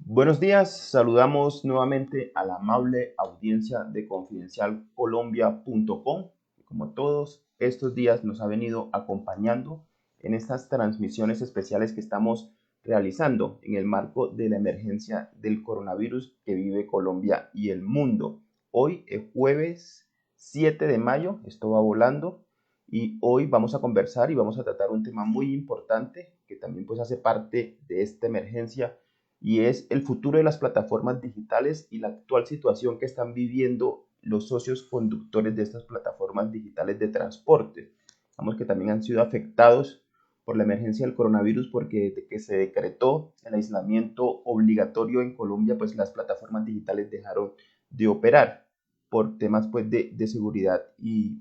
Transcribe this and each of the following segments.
Buenos días, saludamos nuevamente a la amable audiencia de confidencialcolombia.com, que como todos estos días nos ha venido acompañando en estas transmisiones especiales que estamos realizando en el marco de la emergencia del coronavirus que vive Colombia y el mundo. Hoy es jueves 7 de mayo, esto va volando, y hoy vamos a conversar y vamos a tratar un tema muy importante que también pues hace parte de esta emergencia, y es el futuro de las plataformas digitales y la actual situación que están viviendo los socios conductores de estas plataformas digitales de transporte. Vamos que también han sido afectados por la emergencia del coronavirus, porque desde que se decretó el aislamiento obligatorio en Colombia, pues las plataformas digitales dejaron de operar por temas pues de seguridad y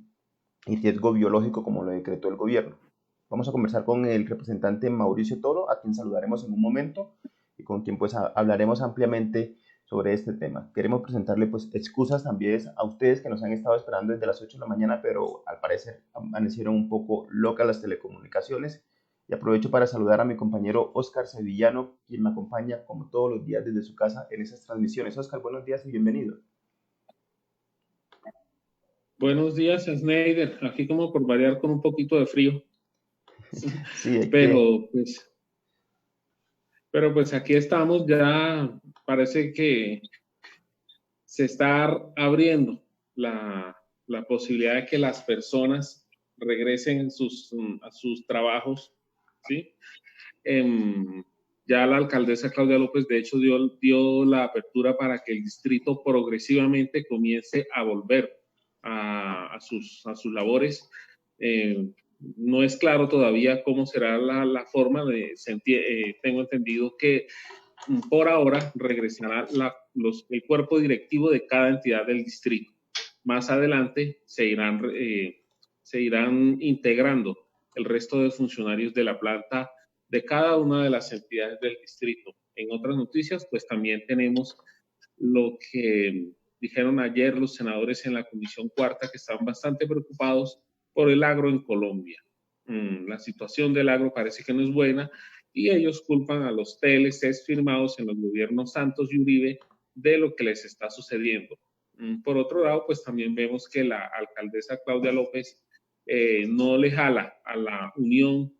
riesgo biológico, como lo decretó el gobierno. Vamos a conversar con el representante Mauricio Toro, a quien saludaremos en un momento y con quien pues hablaremos ampliamente sobre este tema. Queremos presentarle pues excusas también a ustedes que nos han estado esperando desde las 8 de la mañana, pero al parecer amanecieron un poco locas las telecomunicaciones. Y aprovecho para saludar a mi compañero Oscar Sevillano, quien me acompaña como todos los días desde su casa en esas transmisiones. Oscar, buenos días y bienvenido. Buenos días, Snyder. Aquí como por variar con un poquito de frío. Sí, hay que. Pero pues, pero pues aquí estamos ya. Parece que se está abriendo la posibilidad de que las personas regresen a sus trabajos, ¿sí? Em, ya la alcaldesa Claudia López, de hecho, dio la apertura para que el distrito progresivamente comience a volver a sus labores. Eh, no es claro todavía cómo será la forma tengo entendido que por ahora regresará el cuerpo directivo de cada entidad del distrito. Más adelante se irán integrando el resto de funcionarios de la planta de cada una de las entidades del distrito. En otras noticias, pues también tenemos lo que dijeron ayer los senadores en la Comisión Cuarta, que estaban bastante preocupados por el agro en Colombia. La situación del agro parece que no es buena y ellos culpan a los TLCs firmados en los gobiernos Santos y Uribe de lo que les está sucediendo. Por otro lado, pues también vemos que la alcaldesa Claudia López no le jala a la unión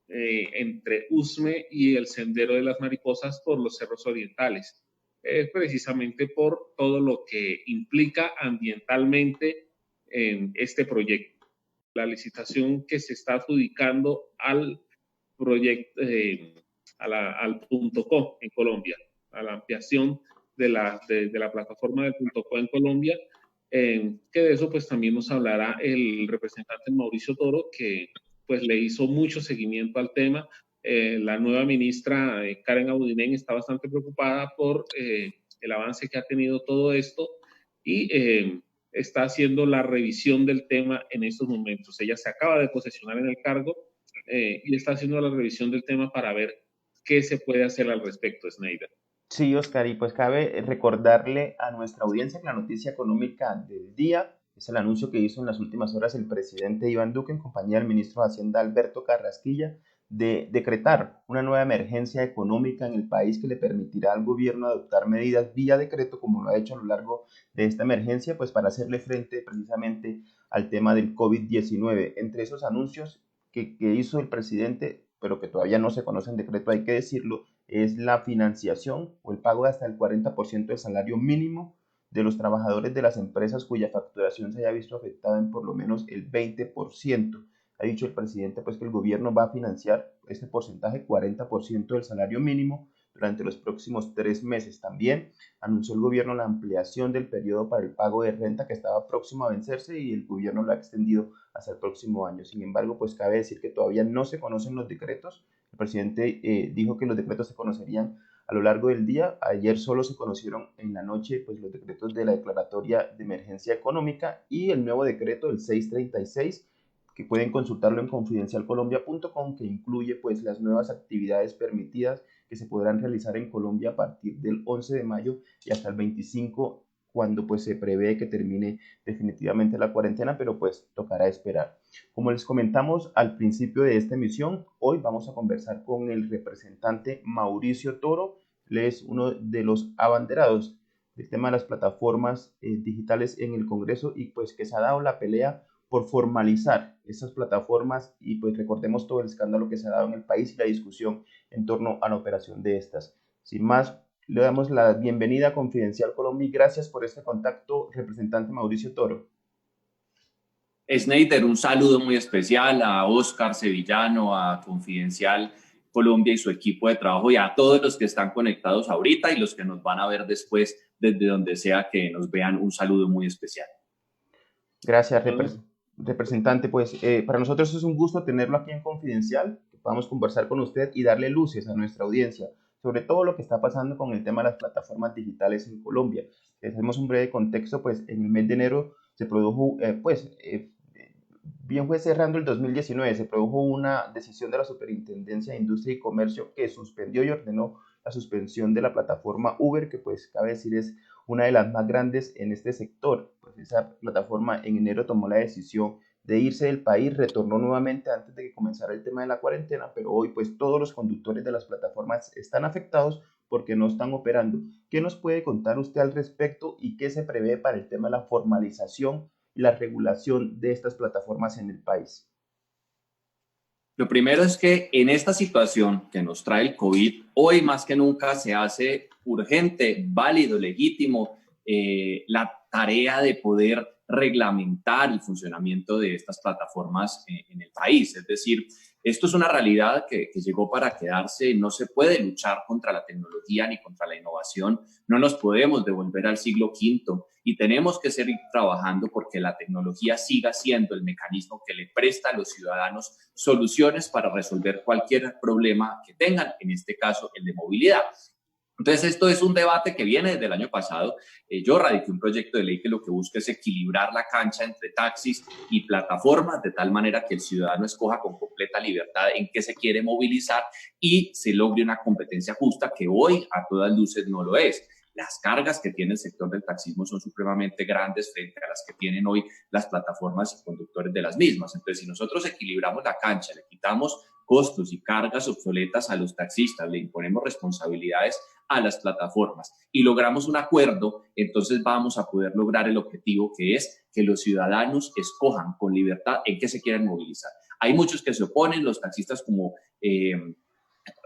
entre Usme y el Sendero de las Mariposas por los cerros orientales, precisamente por todo lo que implica ambientalmente en este proyecto. La licitación que se está adjudicando al proyecto, al punto .co en Colombia, a la ampliación de la plataforma del punto .co en Colombia, que de eso pues también nos hablará el representante Mauricio Toro, que pues le hizo mucho seguimiento al tema. La nueva ministra Karen Abudinen está bastante preocupada por el avance que ha tenido todo esto y está haciendo la revisión del tema en estos momentos. Ella se acaba de posesionar en el cargo y está haciendo la revisión del tema para ver qué se puede hacer al respecto, Snyder. Sí, Oscar, y pues cabe recordarle a nuestra audiencia que la noticia económica del día es el anuncio que hizo en las últimas horas el presidente Iván Duque en compañía del ministro de Hacienda Alberto Carrasquilla, de decretar una nueva emergencia económica en el país que le permitirá al gobierno adoptar medidas vía decreto, como lo ha hecho a lo largo de esta emergencia, pues para hacerle frente precisamente al tema del COVID-19. Entre esos anuncios que hizo el presidente, pero que todavía no se conoce en decreto, hay que decirlo, es la financiación o el pago de hasta el 40% del salario mínimo de los trabajadores de las empresas cuya facturación se haya visto afectada en por lo menos el 20%. Ha dicho el presidente pues que el gobierno va a financiar este porcentaje, 40% del salario mínimo, durante los próximos 3 meses. También anunció el gobierno la ampliación del periodo para el pago de renta, que estaba próximo a vencerse, y el gobierno lo ha extendido hasta el próximo año. Sin embargo, pues cabe decir que todavía no se conocen los decretos. El presidente dijo que los decretos se conocerían a lo largo del día. Ayer solo se conocieron en la noche pues, los decretos de la declaratoria de emergencia económica y el nuevo decreto del 636, que pueden consultarlo en confidencialcolombia.com, que incluye pues las nuevas actividades permitidas que se podrán realizar en Colombia a partir del 11 de mayo y hasta el 25, cuando pues se prevé que termine definitivamente la cuarentena, pero pues tocará esperar. Como les comentamos al principio de esta emisión, hoy vamos a conversar con el representante Mauricio Toro, Él es uno de los abanderados del tema de las plataformas digitales en el Congreso y pues que se ha dado la pelea por formalizar estas plataformas y pues recordemos todo el escándalo que se ha dado en el país y la discusión en torno a la operación de estas. Sin más, le damos la bienvenida a Confidencial Colombia y gracias por este contacto, representante Mauricio Toro. Sneider, un saludo muy especial a Oscar Sevillano, a Confidencial Colombia y su equipo de trabajo y a todos los que están conectados ahorita y los que nos van a ver después desde donde sea que nos vean, un saludo muy especial. Gracias, representante. Pues para nosotros es un gusto tenerlo aquí en Confidencial, que podamos conversar con usted y darle luces a nuestra audiencia sobre todo lo que está pasando con el tema de las plataformas digitales en Colombia. Hacemos un breve contexto, pues en el mes de enero se produjo, bien fue cerrando el 2019, se produjo una decisión de la Superintendencia de Industria y Comercio que suspendió y ordenó la suspensión de la plataforma Uber, que pues cabe decir es una de las más grandes en este sector. Pues esa plataforma en enero tomó la decisión de irse del país, retornó nuevamente antes de que comenzara el tema de la cuarentena, pero hoy pues todos los conductores de las plataformas están afectados porque no están operando. ¿Qué nos puede contar usted al respecto y qué se prevé para el tema de la formalización y la regulación de estas plataformas en el país? Lo primero es que en esta situación que nos trae el COVID, hoy más que nunca se hace urgente, válido, legítimo la tarea de poder reglamentar el funcionamiento de estas plataformas en el país. Es decir, esto es una realidad que llegó para quedarse. No se puede luchar contra la tecnología ni contra la innovación. No nos podemos devolver al siglo V y tenemos que seguir trabajando porque la tecnología siga siendo el mecanismo que le presta a los ciudadanos soluciones para resolver cualquier problema que tengan, en este caso el de movilidad. Entonces, esto es un debate que viene desde el año pasado. Yo radiqué un proyecto de ley que lo que busca es equilibrar la cancha entre taxis y plataformas de tal manera que el ciudadano escoja con completa libertad en qué se quiere movilizar y se logre una competencia justa que hoy a todas luces no lo es. Las cargas que tiene el sector del taxismo son supremamente grandes frente a las que tienen hoy las plataformas y conductores de las mismas. Entonces, si nosotros equilibramos la cancha, le quitamos costos y cargas obsoletas a los taxistas, le imponemos responsabilidades a las plataformas y logramos un acuerdo, entonces vamos a poder lograr el objetivo que es que los ciudadanos escojan con libertad en qué se quieren movilizar. Hay muchos que se oponen, los taxistas como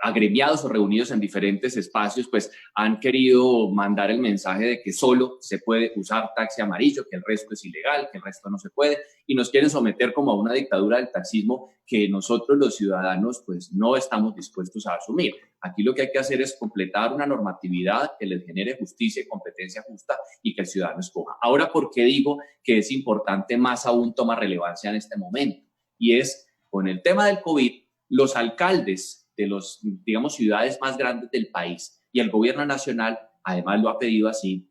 agremiados o reunidos en diferentes espacios, pues han querido mandar el mensaje de que solo se puede usar taxi amarillo, que el resto es ilegal, que el resto no se puede, y nos quieren someter como a una dictadura del taxismo que nosotros los ciudadanos pues no estamos dispuestos a asumir. Aquí lo que hay que hacer es completar una normatividad que les genere justicia y competencia justa y que el ciudadano escoja. Ahora, ¿por qué digo que es importante más aún toma relevancia en este momento? Y es con el tema del COVID, los alcaldes de los, digamos, ciudades más grandes del país y el gobierno nacional, además lo ha pedido así,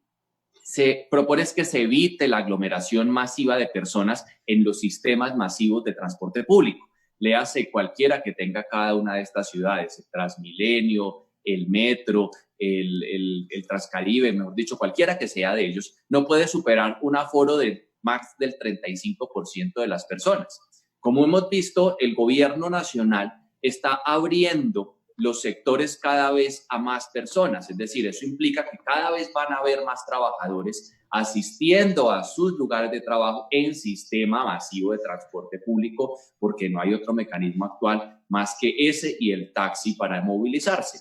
se propone es que se evite la aglomeración masiva de personas en los sistemas masivos de transporte público. Léase cualquiera que tenga cada una de estas ciudades, el Transmilenio, el Metro, el Transcaribe, mejor dicho, cualquiera que sea de ellos, no puede superar un aforo de más del 35% de las personas. Como hemos visto, el gobierno nacional está abriendo los sectores cada vez a más personas, es decir, eso implica que cada vez van a haber más trabajadores asistiendo a sus lugares de trabajo en sistema masivo de transporte público, porque no hay otro mecanismo actual más que ese y el taxi para movilizarse.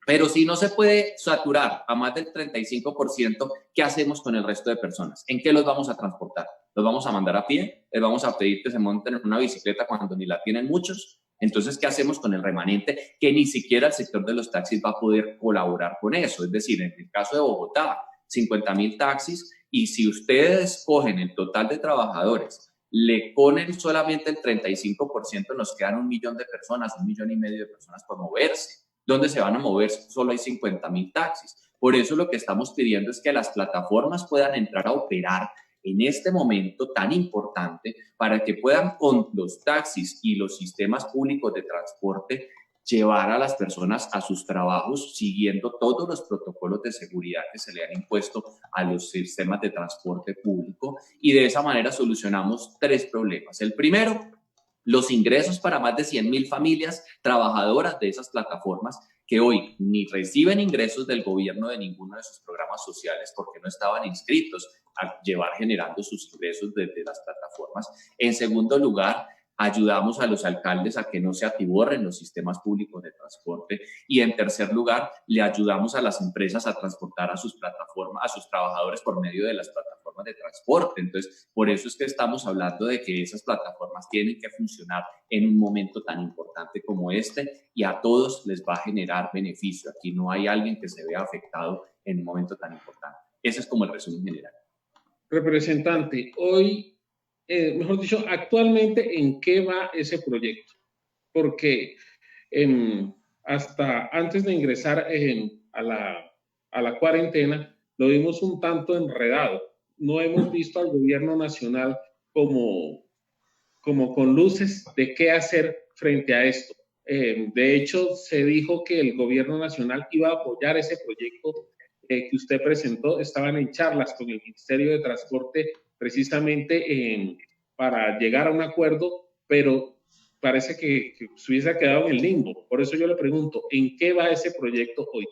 Pero si no se puede saturar a más del 35%, ¿qué hacemos con el resto de personas? ¿En qué los vamos a transportar? ¿Los vamos a mandar a pie? ¿Les vamos a pedir que se monten en una bicicleta cuando ni la tienen muchos? Entonces, ¿qué hacemos con el remanente? Que ni siquiera el sector de los taxis va a poder colaborar con eso. Es decir, en el caso de Bogotá, 50,000 taxis, y si ustedes cogen el total de trabajadores, le ponen solamente el 35%, nos quedan 1 millón de personas, 1,5 millones de personas por moverse. ¿Dónde se van a mover? Solo hay 50,000 taxis. Por eso lo que estamos pidiendo es que las plataformas puedan entrar a operar en este momento tan importante para que puedan con los taxis y los sistemas públicos de transporte llevar a las personas a sus trabajos siguiendo todos los protocolos de seguridad que se le han impuesto a los sistemas de transporte público y de esa manera solucionamos 3 problemas. El primero, los ingresos para más de 100.000 familias trabajadoras de esas plataformas que hoy ni reciben ingresos del gobierno de ninguno de sus programas sociales porque no estaban inscritos a llevar generando sus ingresos desde las plataformas. En segundo lugar, ayudamos a los alcaldes a que no se atiborren los sistemas públicos de transporte. Y en tercer lugar, le ayudamos a las empresas a transportar a sus plataformas, a sus trabajadores por medio de las plataformas de transporte. Entonces, por eso es que estamos hablando de que esas plataformas tienen que funcionar en un momento tan importante como este y a todos les va a generar beneficio. Aquí no hay alguien que se vea afectado en un momento tan importante. Ese es como el resumen general. Representante, hoy, mejor dicho, actualmente, ¿en qué va ese proyecto? Porque hasta antes de ingresar a la cuarentena, lo vimos un tanto enredado. No hemos visto al gobierno nacional como con luces de qué hacer frente a esto. De hecho, se dijo que el gobierno nacional iba a apoyar ese proyecto que usted presentó. Estaban en charlas con el Ministerio de Transporte precisamente para llegar a un acuerdo, pero parece que se hubiese quedado en el limbo. Por eso yo le pregunto, ¿en qué va ese proyecto hoy?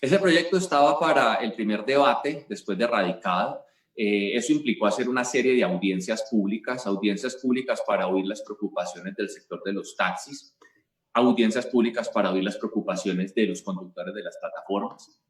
Ese proyecto estaba para el primer debate después de radicado. Eso implicó hacer una serie de audiencias públicas para oír las preocupaciones del sector de los taxis, audiencias públicas para oír las preocupaciones de los conductores de las plataformas,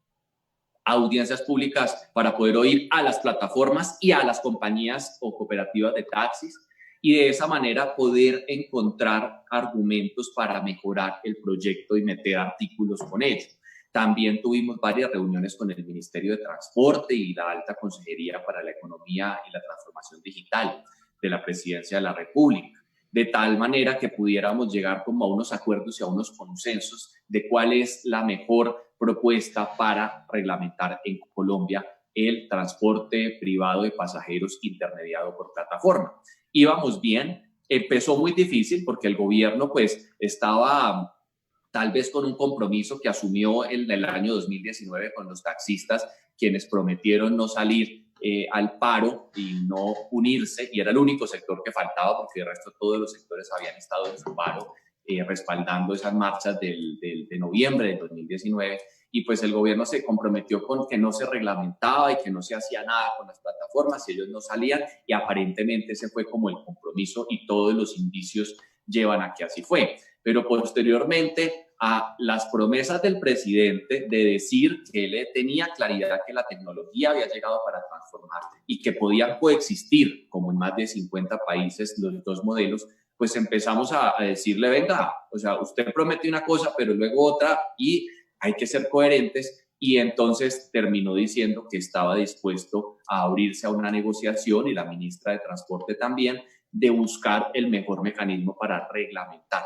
audiencias públicas para poder oír a las plataformas y a las compañías o cooperativas de taxis y de esa manera poder encontrar argumentos para mejorar el proyecto y meter artículos con ello. También tuvimos varias reuniones con el Ministerio de Transporte y la Alta Consejería para la Economía y la Transformación Digital de la Presidencia de la República, de tal manera que pudiéramos llegar como a unos acuerdos y a unos consensos de cuál es la mejor propuesta para reglamentar en Colombia el transporte privado de pasajeros intermediado por plataforma. Íbamos bien, empezó muy difícil porque el gobierno pues estaba tal vez con un compromiso que asumió en el año 2019 con los taxistas, quienes prometieron no salir al paro y no unirse, y era el único sector que faltaba porque el resto todos los sectores habían estado en su paro, respaldando esas marchas de noviembre del 2019, y pues el gobierno se comprometió con que no se reglamentaba y que no se hacía nada con las plataformas si ellos no salían, y aparentemente ese fue como el compromiso y todos los indicios llevan a que así fue. Pero posteriormente a las promesas del presidente de decir que él tenía claridad que la tecnología había llegado para transformar y que podían coexistir, como en más de 50 países, los dos modelos, pues empezamos a decirle, venga, o sea, usted promete una cosa, pero luego otra, y hay que ser coherentes. Y entonces terminó diciendo que estaba dispuesto a abrirse a una negociación, y la ministra de Transporte también, de buscar el mejor mecanismo para reglamentar.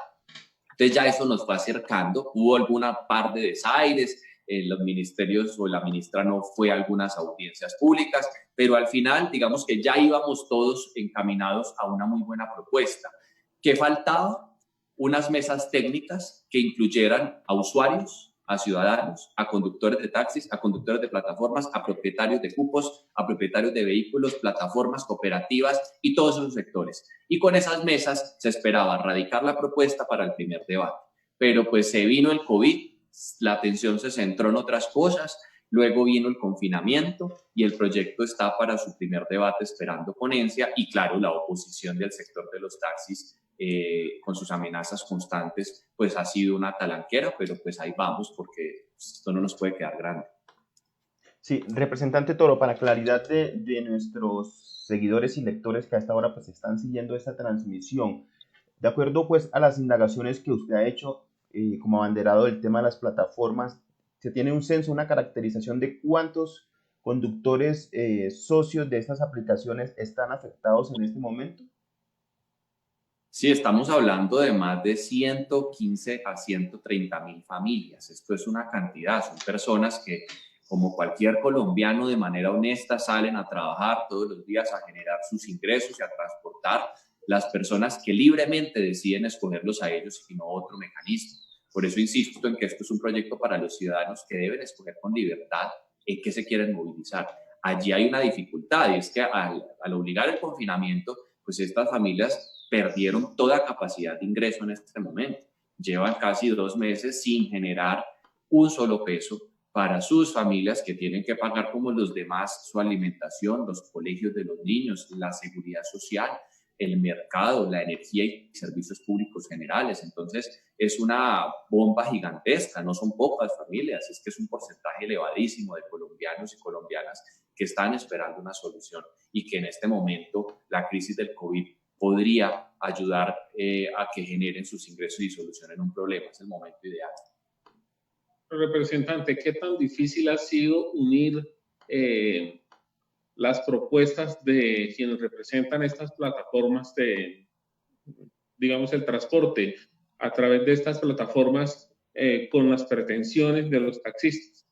Entonces ya eso nos fue acercando, hubo alguna par de desaires, los ministerios o la ministra no fue a algunas audiencias públicas, pero al final digamos que ya íbamos todos encaminados a una muy buena propuesta. ¿Qué faltaba? Unas mesas técnicas que incluyeran a usuarios, a ciudadanos, a conductores de taxis, a conductores de plataformas, a propietarios de cupos, a propietarios de vehículos, plataformas, cooperativas y todos esos sectores. Y con esas mesas se esperaba radicar la propuesta para el primer debate. Pero pues se vino el COVID, la atención se centró en otras cosas, luego vino el confinamiento y el proyecto está para su primer debate esperando ponencia, y claro, la oposición del sector de los taxis con sus amenazas constantes, pues ha sido una talanquera, pero pues ahí vamos porque esto no nos puede quedar grande. Sí, representante Toro, para claridad de nuestros seguidores y lectores que a esta hora pues están siguiendo esta transmisión, de acuerdo pues a las indagaciones que usted ha hecho como abanderado del tema de las plataformas, se tiene un censo, una caracterización de cuántos conductores socios de estas aplicaciones están afectados en este momento. Sí, estamos hablando de más de 115 a 130.000 familias. Esto es una cantidad, son personas que, como cualquier colombiano, de manera honesta salen a trabajar todos los días a generar sus ingresos y a transportar las personas que libremente deciden escogerlos a ellos y no otro mecanismo. Por eso insisto en que esto es un proyecto para los ciudadanos que deben escoger con libertad en qué se quieren movilizar. Allí hay una dificultad, y es que al obligar el confinamiento, pues estas familias perdieron toda capacidad de ingreso en este momento. Llevan casi 2 meses sin generar un solo peso para sus familias, que tienen que pagar como los demás su alimentación, los colegios de los niños, la seguridad social, el mercado, la energía y servicios públicos generales. Entonces, es una bomba gigantesca, no son pocas familias, es que es un porcentaje elevadísimo de colombianos y colombianas que están esperando una solución y que en este momento la crisis del COVID podría ayudar a que generen sus ingresos y solucionen un problema. Es el momento ideal. Representante, ¿qué tan difícil ha sido unir las propuestas de quienes representan estas plataformas de, digamos, el transporte a través de estas plataformas con las pretensiones de los taxistas?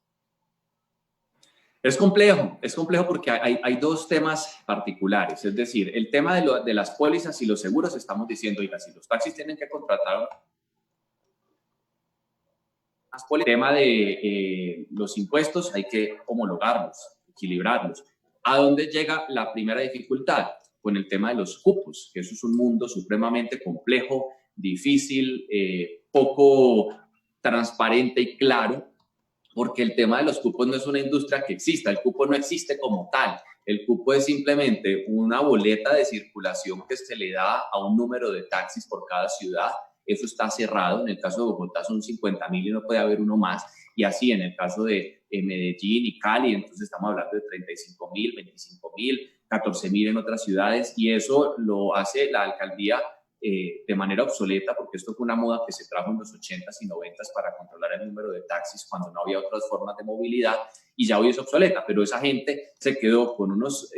Es complejo porque hay dos temas particulares, es decir, el tema de las pólizas y los seguros. Estamos diciendo, oiga, si los taxis tienen que contratar el tema de los impuestos, hay que homologarlos, equilibrarlos. ¿A dónde llega la primera dificultad? Con el tema de los cupos, que eso es un mundo supremamente complejo, difícil, poco transparente y claro, porque el tema de los cupos no es una industria que exista, el cupo no existe como tal. El cupo es simplemente una boleta de circulación que se le da a un número de taxis por cada ciudad. Eso está cerrado. En el caso de Bogotá son 50.000 y no puede haber uno más. Y así en el caso de Medellín y Cali, entonces estamos hablando de 35.000, 25.000, 14.000 en otras ciudades. Y eso lo hace la alcaldía de manera obsoleta, porque esto fue una moda que se trajo en los 80s y 90s para controlar el número de taxis cuando no había otras formas de movilidad, y ya hoy es obsoleta, pero esa gente se quedó con unos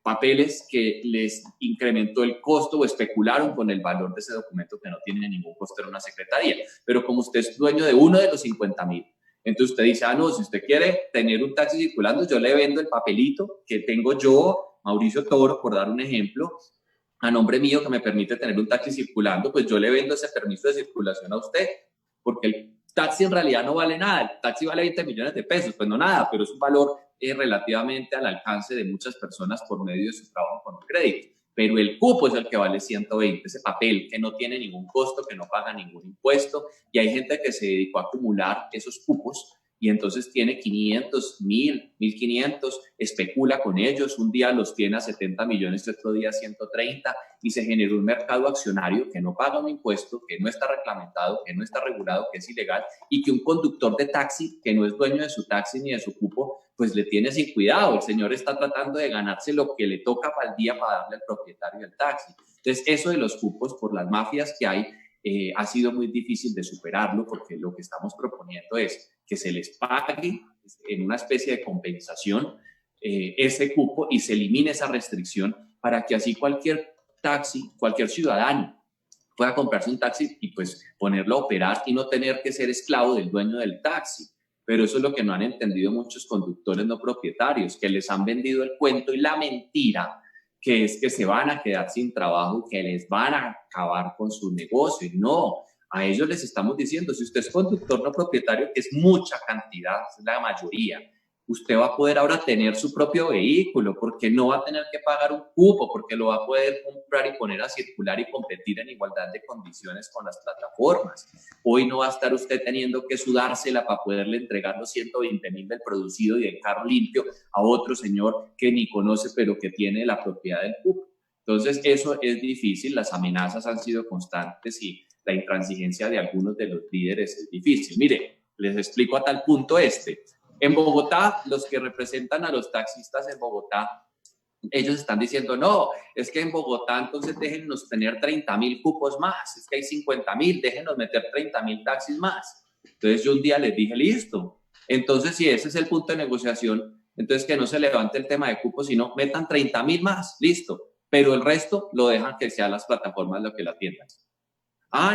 papeles que les incrementó el costo, o especularon con el valor de ese documento que no tiene ningún costo en una secretaría. Pero como usted es dueño de uno de los 50.000, entonces usted dice, no, si usted quiere tener un taxi circulando, yo le vendo el papelito que tengo yo, Mauricio Toro, por dar un ejemplo, a nombre mío, que me permite tener un taxi circulando, pues yo le vendo ese permiso de circulación a usted, porque el taxi en realidad no vale nada. El taxi vale 20 millones de pesos, pues no nada, pero es un valor relativamente al alcance de muchas personas por medio de su trabajo con el crédito. Pero el cupo es el que vale 120, ese papel que no tiene ningún costo, que no paga ningún impuesto, y hay gente que se dedicó a acumular esos cupos y entonces tiene 500, 1.000, 1.500, especula con ellos, un día los tiene a 70 millones, otro día a 130, y se generó un mercado accionario que no paga un impuesto, que no está reglamentado, que no está regulado, que es ilegal, y que un conductor de taxi, que no es dueño de su taxi ni de su cupo, pues le tiene sin cuidado. El señor está tratando de ganarse lo que le toca para el día para darle al propietario del taxi. Entonces, eso de los cupos, por las mafias que hay, ha sido muy difícil de superarlo, porque lo que estamos proponiendo es que se les pague en una especie de compensación ese cupo y se elimine esa restricción, para que así cualquier taxi, cualquier ciudadano pueda comprarse un taxi y pues ponerlo a operar y no tener que ser esclavo del dueño del taxi. Pero eso es lo que no han entendido muchos conductores no propietarios, que les han vendido el cuento y la mentira, que es que se van a quedar sin trabajo, que les van a acabar con su negocio. No, a ellos les estamos diciendo, si usted es conductor no propietario, que es mucha cantidad, es la mayoría, usted va a poder ahora tener su propio vehículo, porque no va a tener que pagar un cupo, porque lo va a poder comprar y poner a circular y competir en igualdad de condiciones con las plataformas. Hoy no va a estar usted teniendo que sudársela para poderle entregar los 120.000 del producido y del carro limpio a otro señor que ni conoce, pero que tiene la propiedad del cupo. Entonces, eso es difícil, las amenazas han sido constantes y la intransigencia de algunos de los líderes es difícil. Mire, les explico a tal punto En Bogotá, los que representan a los taxistas en Bogotá, ellos están diciendo, no, es que en Bogotá entonces déjennos tener 30.000 cupos más, es que hay 50.000, déjenos meter 30.000 taxis más. Entonces yo un día les dije, listo, entonces si ese es el punto de negociación, entonces que no se levante el tema de cupos, sino metan 30.000 más, listo, pero el resto lo dejan que sean las plataformas lo que la atiendan.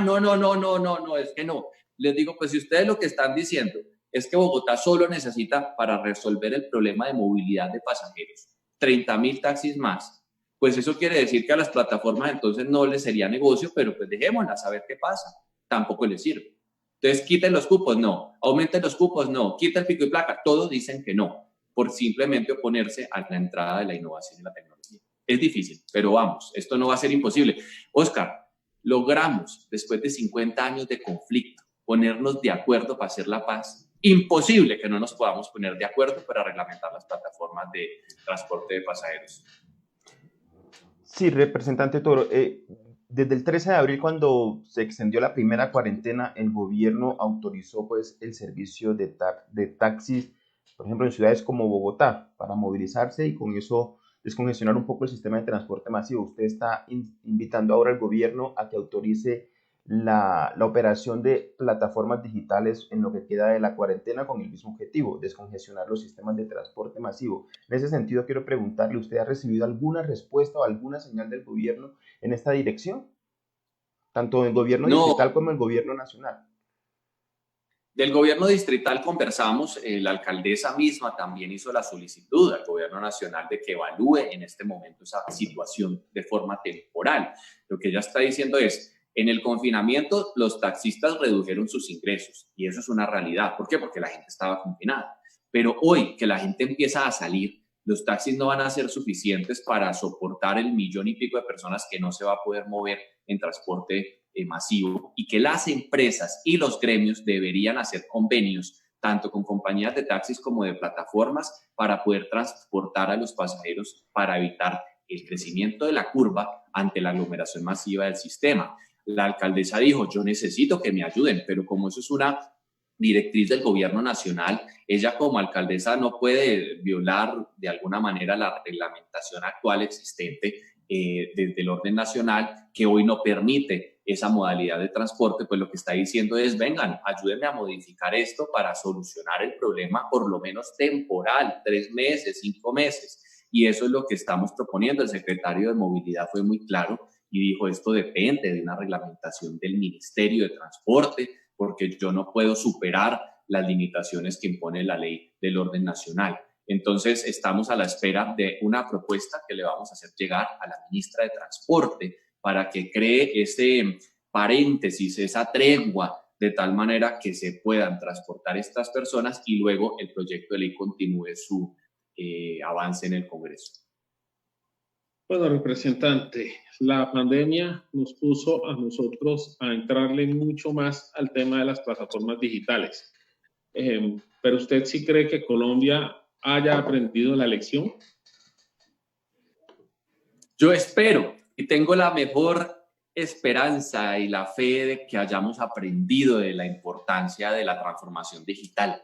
No, es que no. Les digo, pues si ustedes lo que están diciendo es que Bogotá solo necesita, para resolver el problema de movilidad de pasajeros, 30.000 taxis más, pues eso quiere decir que a las plataformas entonces no les sería negocio, pero pues dejémoslas a ver qué pasa. Tampoco les sirve. Entonces, quiten los cupos, no. Aumenten los cupos, no. Quiten el pico y placa. Todos dicen que no, por simplemente oponerse a la entrada de la innovación y la tecnología. Es difícil, pero vamos, esto no va a ser imposible. Oscar, logramos, después de 50 años de conflicto, ponernos de acuerdo para hacer la paz. Imposible que no nos podamos poner de acuerdo para reglamentar las plataformas de transporte de pasajeros. Sí, representante Toro, desde el 13 de abril, cuando se extendió la primera cuarentena, el gobierno autorizó pues el servicio de taxis, por ejemplo, en ciudades como Bogotá, para movilizarse y con eso descongestionar un poco el sistema de transporte masivo. Usted está invitando ahora al gobierno a que autorice la operación de plataformas digitales en lo que queda de la cuarentena con el mismo objetivo, descongestionar los sistemas de transporte masivo. En ese sentido, quiero preguntarle, ¿usted ha recibido alguna respuesta o alguna señal del gobierno en esta dirección? Tanto el gobierno No, distrital como el gobierno nacional. del gobierno distrital conversamos, la alcaldesa misma también hizo la solicitud al gobierno nacional de que evalúe en este momento esa situación de forma temporal. Lo que ella está diciendo es, en el confinamiento los taxistas redujeron sus ingresos y eso es una realidad. ¿Por qué? Porque la gente estaba confinada. Pero hoy que la gente empieza a salir, los taxis no van a ser suficientes para soportar el 1,000,000 y pico de personas que no se va a poder mover en transporte masivo, y que las empresas y los gremios deberían hacer convenios tanto con compañías de taxis como de plataformas para poder transportar a los pasajeros para evitar el crecimiento de la curva ante la aglomeración masiva del sistema. La alcaldesa dijo, yo necesito que me ayuden, pero como eso es una directriz del gobierno nacional, ella como alcaldesa no puede violar de alguna manera la reglamentación actual existente desde el orden nacional, que hoy no permite esa modalidad de transporte. Pues lo que está diciendo es, vengan, ayúdenme a modificar esto para solucionar el problema, por lo menos temporal, 3 meses, 5 meses. Y eso es lo que estamos proponiendo. El secretario de Movilidad fue muy claro y dijo, esto depende de una reglamentación del Ministerio de Transporte, porque yo no puedo superar las limitaciones que impone la ley del orden nacional. Entonces, estamos a la espera de una propuesta que le vamos a hacer llegar a la ministra de Transporte para que cree ese paréntesis, esa tregua, de tal manera que se puedan transportar estas personas y luego el proyecto de ley continúe su avance en el Congreso. Bueno, representante, la pandemia nos puso a nosotros a entrarle mucho más al tema de las plataformas digitales. Pero ¿usted sí cree que Colombia haya aprendido la lección? Yo espero y tengo la mejor esperanza y la fe de que hayamos aprendido de la importancia de la transformación digital.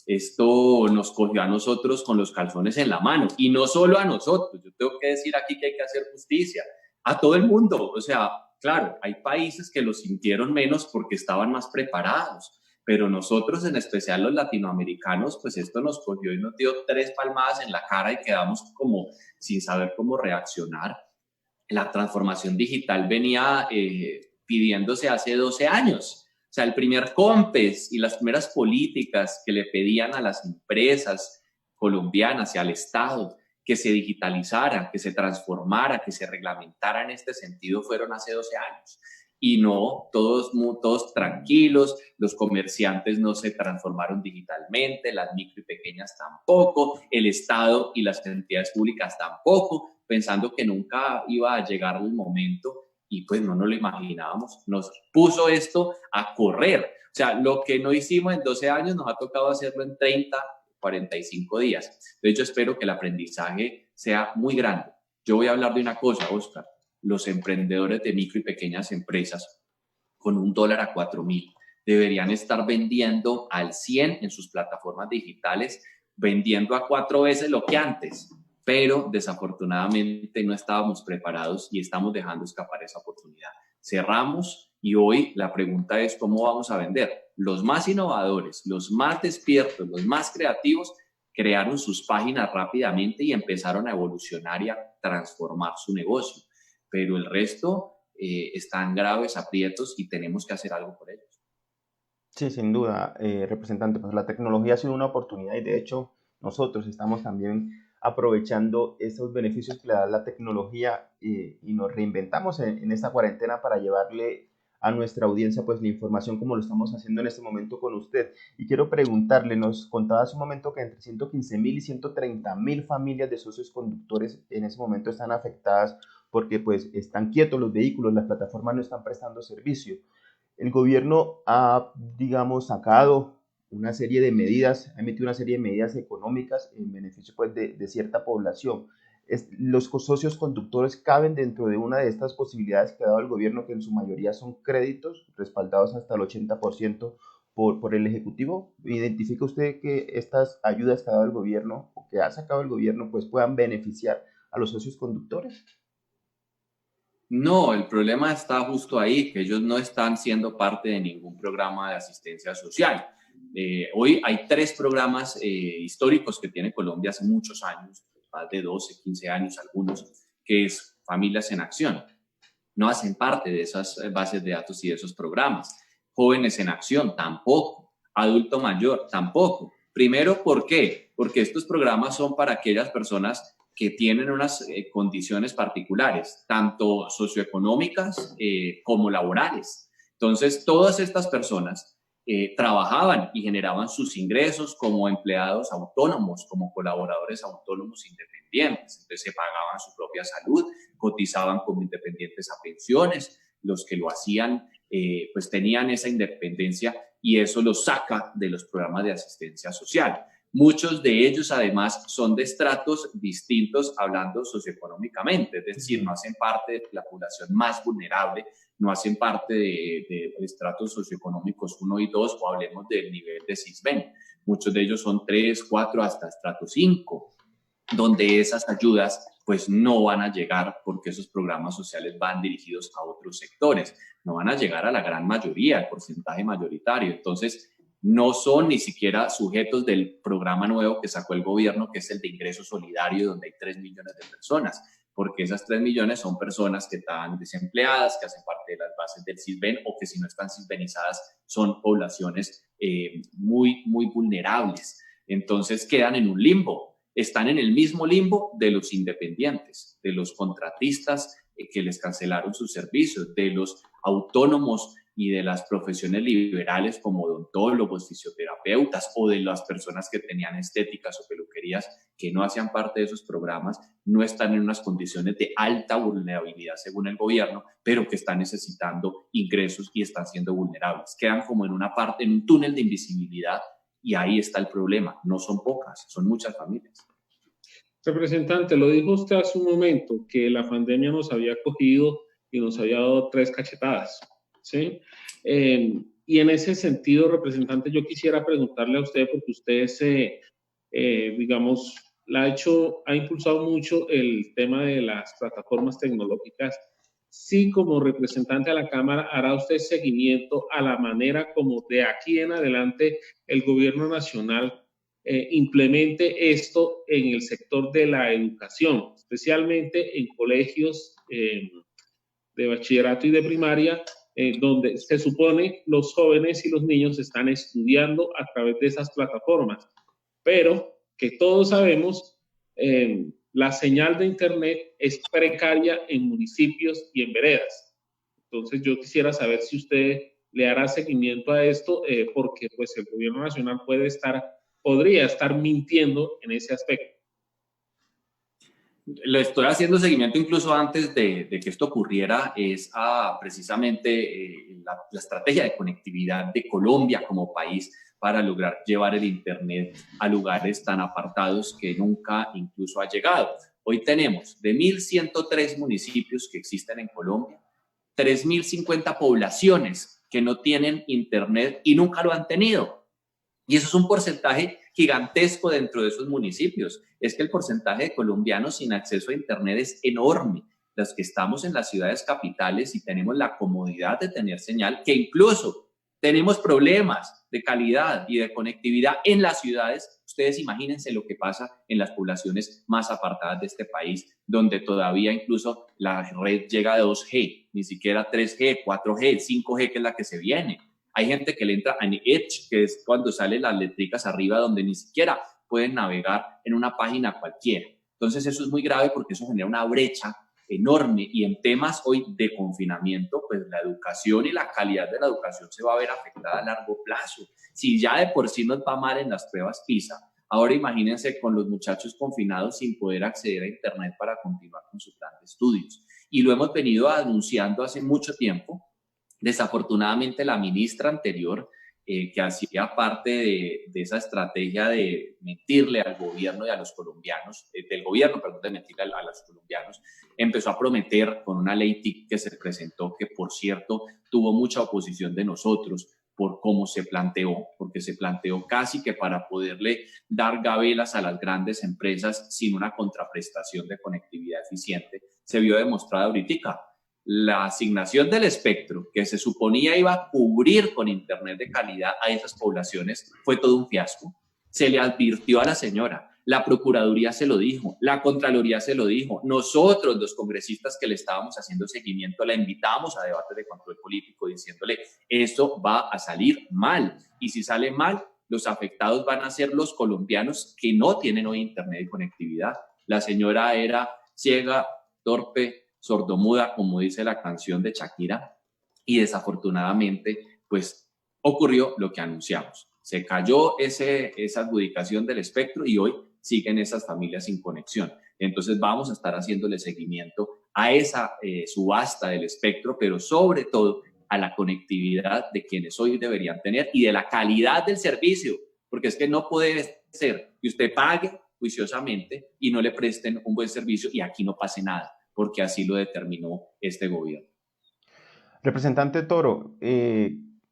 Esto nos cogió a nosotros con los calzones en la mano, y no solo a nosotros. Yo tengo que decir aquí que hay que hacer justicia a todo el mundo. O sea, claro, hay países que lo sintieron menos porque estaban más preparados, pero nosotros, en especial los latinoamericanos, pues esto nos cogió y nos dio 3 palmadas en la cara y quedamos como sin saber cómo reaccionar. La transformación digital venía pidiéndose hace 12 años. O sea, el primer COMPES y las primeras políticas que le pedían a las empresas colombianas y al Estado que se digitalizara, que se transformara, que se reglamentara en este sentido fueron hace 12 años. Y no, todos tranquilos, los comerciantes no se transformaron digitalmente, las micro y pequeñas tampoco, el Estado y las entidades públicas tampoco, pensando que nunca iba a llegar el momento, y pues no nos lo imaginábamos. Nos puso esto a correr. O sea, lo que no hicimos en 12 años nos ha tocado hacerlo en 30, 45 días. De hecho, espero que el aprendizaje sea muy grande. Yo voy a hablar de una cosa, Oscar. Los emprendedores de micro y pequeñas empresas con $1 a 4,000 deberían estar vendiendo al 100 en sus plataformas digitales, vendiendo a 4 veces lo que antes, pero desafortunadamente no estábamos preparados y estamos dejando escapar esa oportunidad. Cerramos y hoy la pregunta es cómo vamos a vender. Los más innovadores, los más despiertos, los más creativos crearon sus páginas rápidamente y empezaron a evolucionar y a transformar su negocio, pero el resto están graves aprietos y tenemos que hacer algo por ellos. Sí, sin duda, representante, pues la tecnología ha sido una oportunidad y de hecho nosotros estamos también aprovechando esos beneficios que le da la tecnología y nos reinventamos en esta cuarentena para llevarle a nuestra audiencia pues la información como lo estamos haciendo en este momento con usted. Y quiero preguntarle, nos contaba hace un momento que entre 115.000 y 130.000 familias de socios conductores en ese momento están afectadas porque pues están quietos los vehículos, las plataformas no están prestando servicio. El gobierno ha, digamos, sacado una serie de medidas, ha emitido una serie de medidas económicas en beneficio pues, de cierta población. Los socios conductores caben dentro de una de estas posibilidades que ha dado el gobierno, que en su mayoría son créditos respaldados hasta el 80% por el Ejecutivo. ¿Identifica usted que estas ayudas que ha dado el gobierno o que ha sacado el gobierno pues, puedan beneficiar a los socios conductores? No, el problema está justo ahí, que ellos no están siendo parte de ningún programa de asistencia social. Hoy hay 3 programas históricos que tiene Colombia hace muchos años, más de 12, 15 años algunos, que es Familias en Acción. No hacen parte de esas bases de datos y de esos programas. Jóvenes en Acción, tampoco. Adulto mayor, tampoco. Primero, ¿por qué? Porque estos programas son para aquellas personas que tienen unas condiciones particulares, tanto socioeconómicas como laborales. Entonces, todas estas personas trabajaban y generaban sus ingresos como empleados autónomos, como colaboradores autónomos independientes. Entonces, se pagaban su propia salud, cotizaban como independientes a pensiones. Los que lo hacían, pues tenían esa independencia y eso los saca de los programas de asistencia social. Muchos de ellos, además, son de estratos distintos hablando socioeconómicamente, es decir, no hacen parte de la población más vulnerable, no hacen parte de estratos socioeconómicos 1 y 2, o hablemos del nivel de Sisbén. Muchos de ellos son 3, 4, hasta estrato 5, donde esas ayudas pues no van a llegar porque esos programas sociales van dirigidos a otros sectores, no van a llegar a la gran mayoría, al porcentaje mayoritario. Entonces, no son ni siquiera sujetos del programa nuevo que sacó el gobierno, que es el de ingreso solidario, donde hay 3 millones de personas, porque esas 3 millones son personas que están desempleadas, que hacen parte de las bases del Sisbén, o que si no están sisbenizadas son poblaciones muy vulnerables. Entonces quedan en un limbo, están en el mismo limbo de los independientes, de los contratistas que les cancelaron sus servicios, de los autónomos y de las profesiones liberales como odontólogos, fisioterapeutas, o de las personas que tenían estéticas o peluquerías que no hacían parte de esos programas, no están en unas condiciones de alta vulnerabilidad según el gobierno, pero que están necesitando ingresos y están siendo vulnerables. Quedan como en una parte, en un túnel de invisibilidad, y ahí está el problema. No son pocas, son muchas familias. Representante, lo dijo usted hace un momento, que la pandemia nos había cogido y nos había dado 3 cachetadas, ¿sí? Y en ese sentido, representante, yo quisiera preguntarle a usted, porque usted digamos, ha impulsado mucho el tema de las plataformas tecnológicas. Sí, como representante de la Cámara, ¿hará usted seguimiento a la manera como de aquí en adelante el gobierno nacional implemente esto en el sector de la educación, especialmente en colegios de bachillerato y de primaria, donde se supone los jóvenes y los niños están estudiando a través de esas plataformas, pero que todos sabemos, la señal de internet es precaria en municipios y en veredas. Entonces yo quisiera saber si usted le hará seguimiento a esto, porque pues el gobierno nacional podría estar mintiendo en ese aspecto. Le estoy haciendo seguimiento incluso antes de que esto ocurriera, es precisamente la estrategia de conectividad de Colombia como país para lograr llevar el Internet a lugares tan apartados que nunca incluso ha llegado. Hoy tenemos de 1.103 municipios que existen en Colombia, 3.050 poblaciones que no tienen Internet y nunca lo han tenido. Y eso es un porcentaje gigantesco dentro de esos municipios. Es que el porcentaje de colombianos sin acceso a Internet es enorme. Los que estamos en las ciudades capitales y tenemos la comodidad de tener señal, que incluso tenemos problemas de calidad y de conectividad en las ciudades. Ustedes imagínense lo que pasa en las poblaciones más apartadas de este país, donde todavía incluso la red llega a 2G, ni siquiera 3G, 4G, 5G, que es la que se viene. Hay gente que le entra en Edge, que es cuando salen las letricas arriba, donde ni siquiera pueden navegar en una página cualquiera. Entonces eso es muy grave porque eso genera una brecha enorme y en temas hoy de confinamiento, pues la educación y la calidad de la educación se va a ver afectada a largo plazo. Si ya de por sí nos va mal en las pruebas PISA, ahora imagínense con los muchachos confinados sin poder acceder a Internet para continuar con su plan de estudios. Y lo hemos venido anunciando hace mucho tiempo. Desafortunadamente la ministra anterior, que hacía parte de esa estrategia de mentirle al gobierno y a los colombianos, del gobierno, perdón, de mentirle a los colombianos, empezó a prometer con una ley TIC que se presentó, que por cierto tuvo mucha oposición de nosotros por cómo se planteó, porque se planteó casi que para poderle dar gabelas a las grandes empresas sin una contraprestación de conectividad eficiente. Se vio demostrada ahorita. La asignación del espectro que se suponía iba a cubrir con Internet de calidad a esas poblaciones fue todo un fiasco. Se le advirtió a la señora, la Procuraduría se lo dijo, la Contraloría se lo dijo, nosotros los congresistas que le estábamos haciendo seguimiento la invitamos a debates de control político diciéndole esto va a salir mal y si sale mal los afectados van a ser los colombianos que no tienen hoy Internet y conectividad. La señora era ciega, torpe, sordomuda, como dice la canción de Shakira, y desafortunadamente, pues, ocurrió lo que anunciamos. Se cayó esa adjudicación del espectro y hoy siguen esas familias sin conexión. Entonces vamos a estar haciéndole seguimiento a esa subasta del espectro, pero sobre todo a la conectividad de quienes hoy deberían tener y de la calidad del servicio, porque es que no puede ser que usted pague juiciosamente y no le presten un buen servicio y aquí no pase nada, porque así lo determinó este gobierno. Representante Toro,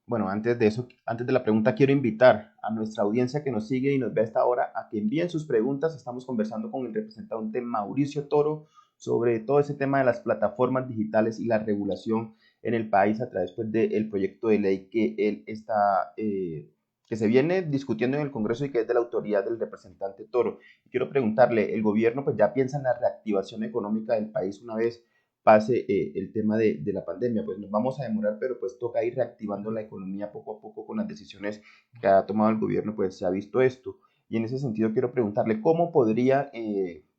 bueno, antes de eso, antes de la pregunta, quiero invitar a nuestra audiencia que nos sigue y nos ve a esta hora a que envíen sus preguntas. Estamos conversando con el representante Mauricio Toro sobre todo ese tema de las plataformas digitales y la regulación en el país a través pues, del proyecto de ley que él está, que se viene discutiendo en el Congreso y que es de la autoridad del representante Toro. Quiero preguntarle, ¿el gobierno pues, ya piensa en la reactivación económica del país una vez pase el tema de la pandemia? Pues nos vamos a demorar, pero pues toca ir reactivando la economía poco a poco con las decisiones que ha tomado el gobierno, pues se ha visto esto. Y en ese sentido quiero preguntarle cómo podría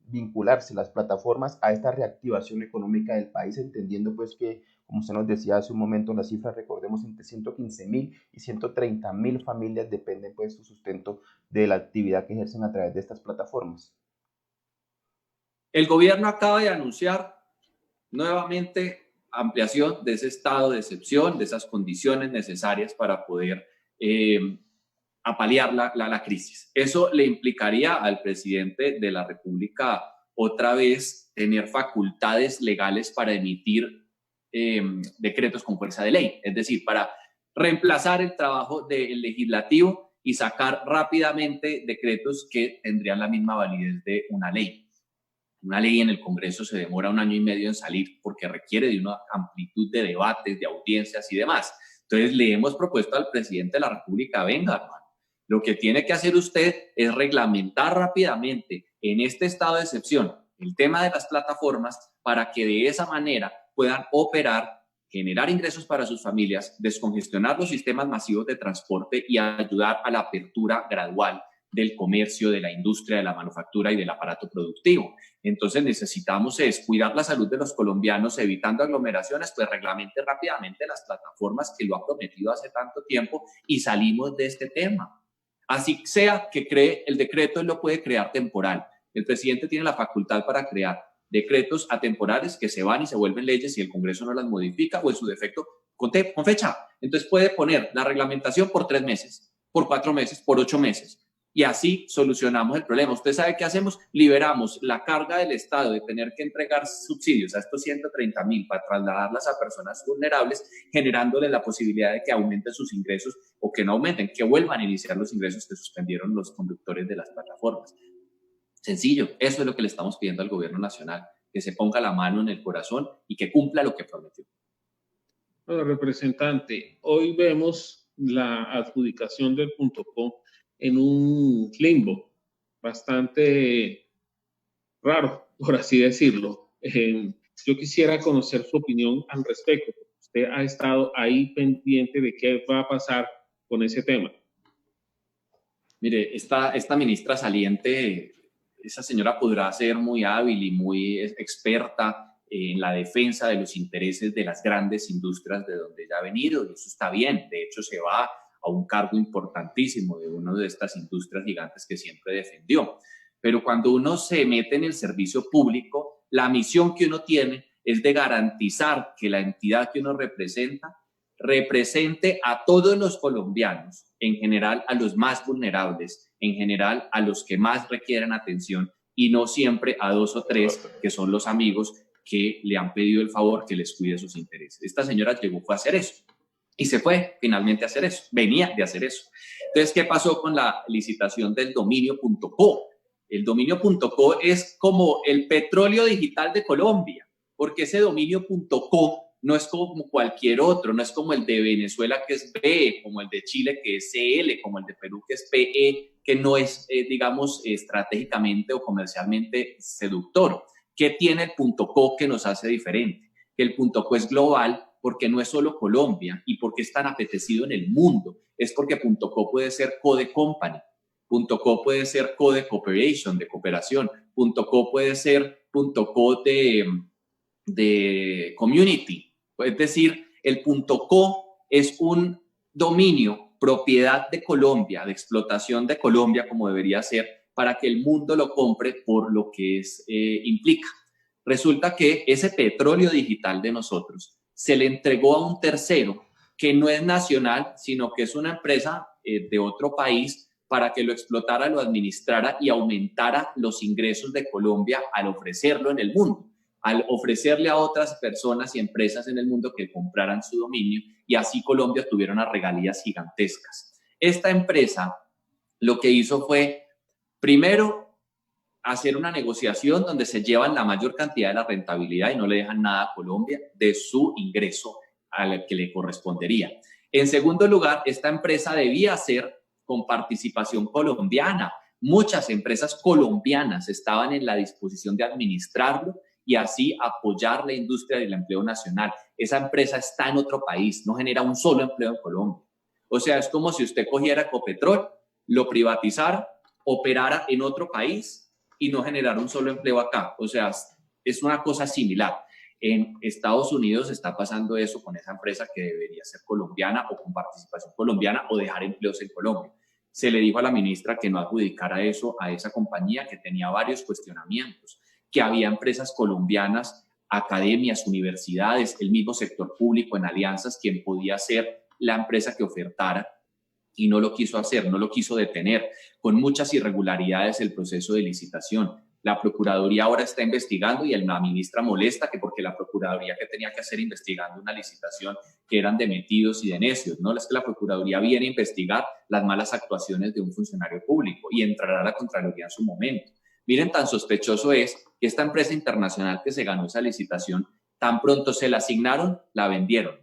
vincularse las plataformas a esta reactivación económica del país, entendiendo pues que, como usted nos decía hace un momento, las cifras, recordemos, entre 115.000 y 130.000 familias dependen pues su sustento de la actividad que ejercen a través de estas plataformas. El gobierno acaba de anunciar nuevamente ampliación de ese estado de excepción, de esas condiciones necesarias para poder apalear la crisis. Eso le implicaría al presidente de la República otra vez tener facultades legales para emitir decretos con fuerza de ley, es decir, para reemplazar el trabajo del legislativo y sacar rápidamente decretos que tendrían la misma validez de una ley. Una ley en el Congreso se demora 1 año y medio en salir porque requiere de una amplitud de debates, de audiencias y demás. Entonces le hemos propuesto al presidente de la República, venga, hermano, lo que tiene que hacer usted es reglamentar rápidamente en este estado de excepción el tema de las plataformas para que de esa manera puedan operar, generar ingresos para sus familias, descongestionar los sistemas masivos de transporte y ayudar a la apertura gradual del comercio, de la industria, de la manufactura y del aparato productivo. Entonces necesitamos cuidar la salud de los colombianos, evitando aglomeraciones, pues reglamente rápidamente las plataformas que lo ha prometido hace tanto tiempo y salimos de este tema. Así sea que cree el decreto, él lo puede crear temporal. El presidente tiene la facultad para crear decretos atemporales que se van y se vuelven leyes si el Congreso no las modifica o en su defecto con fecha. Entonces puede poner la reglamentación por 3 meses, por 4 meses, por 8 meses. Y así solucionamos el problema. Usted sabe qué hacemos, liberamos la carga del Estado de tener que entregar subsidios a estos 130.000 para trasladarlas a personas vulnerables, generándole la posibilidad de que aumenten sus ingresos o que no aumenten, que vuelvan a iniciar los ingresos que suspendieron los conductores de las plataformas. Sencillo, eso es lo que le estamos pidiendo al gobierno nacional, que se ponga la mano en el corazón y que cumpla lo que prometió. Bueno, representante, hoy vemos la adjudicación del .com en un limbo bastante raro, por así decirlo. Yo quisiera conocer su opinión al respecto. Usted ha estado ahí pendiente de qué va a pasar con ese tema. Mire, esta ministra saliente, esa señora podrá ser muy hábil y muy experta en la defensa de los intereses de las grandes industrias de donde ella ha venido, y eso está bien. De hecho, se va a un cargo importantísimo de una de estas industrias gigantes que siempre defendió. Pero cuando uno se mete en el servicio público, la misión que uno tiene es de garantizar que la entidad que uno represente a todos los colombianos, en general a los más vulnerables, en general a los que más requieren atención, y no siempre a 2 o 3 que son los amigos que le han pedido el favor que les cuide sus intereses. Esta señora llegó a hacer eso y se fue finalmente a hacer eso, venía de hacer eso. Entonces, ¿qué pasó con la licitación del dominio.co? El dominio.co es como el petróleo digital de Colombia, porque ese dominio.co no es como cualquier otro, no es como el de Venezuela que es B, como el de Chile que es CL, como el de Perú que es PE, que no es, digamos, estratégicamente o comercialmente seductor. ¿Qué tiene el .co que nos hace diferente? Que el .co es global porque no es solo Colombia y porque es tan apetecido en el mundo. Es porque .co puede ser code company, .co puede ser code cooperation, de cooperación, .co puede ser .co de community. Es decir, el .co es un dominio, propiedad de Colombia, de explotación de Colombia, como debería ser, para que el mundo lo compre por lo que implica. Resulta que ese petróleo digital de nosotros se le entregó a un tercero que no es nacional, sino que es una empresa de otro país para que lo explotara, lo administrara y aumentara los ingresos de Colombia al ofrecerlo en el mundo, al ofrecerle a otras personas y empresas en el mundo que compraran su dominio, y así Colombia tuviera unas regalías gigantescas. Esta empresa lo que hizo fue, primero, hacer una negociación donde se llevan la mayor cantidad de la rentabilidad y no le dejan nada a Colombia de su ingreso al que le correspondería. En segundo lugar, esta empresa debía ser con participación colombiana. Muchas empresas colombianas estaban en la disposición de administrarlo y así apoyar la industria del empleo nacional. Esa empresa está en otro país, no genera un solo empleo en Colombia. O sea, es como si usted cogiera Ecopetrol, lo privatizara, operara en otro país y no generar un solo empleo acá. O sea, es una cosa similar. En Estados Unidos está pasando eso con esa empresa que debería ser colombiana o con participación colombiana o dejar empleos en Colombia. Se le dijo a la ministra que no adjudicara eso a esa compañía, que tenía varios cuestionamientos, que había empresas colombianas, academias, universidades, el mismo sector público en alianzas, quien podía ser la empresa que ofertara, y no lo quiso hacer, no lo quiso detener, con muchas irregularidades el proceso de licitación. La Procuraduría ahora está investigando y la ministra molesta que porque la Procuraduría que tenía que hacer investigando una licitación que eran de metidos y de necios, ¿no? Es que la Procuraduría viene a investigar las malas actuaciones de un funcionario público y entrará a la Contraloría en su momento. Miren, tan sospechoso es que esta empresa internacional que se ganó esa licitación, tan pronto se la asignaron, la vendieron.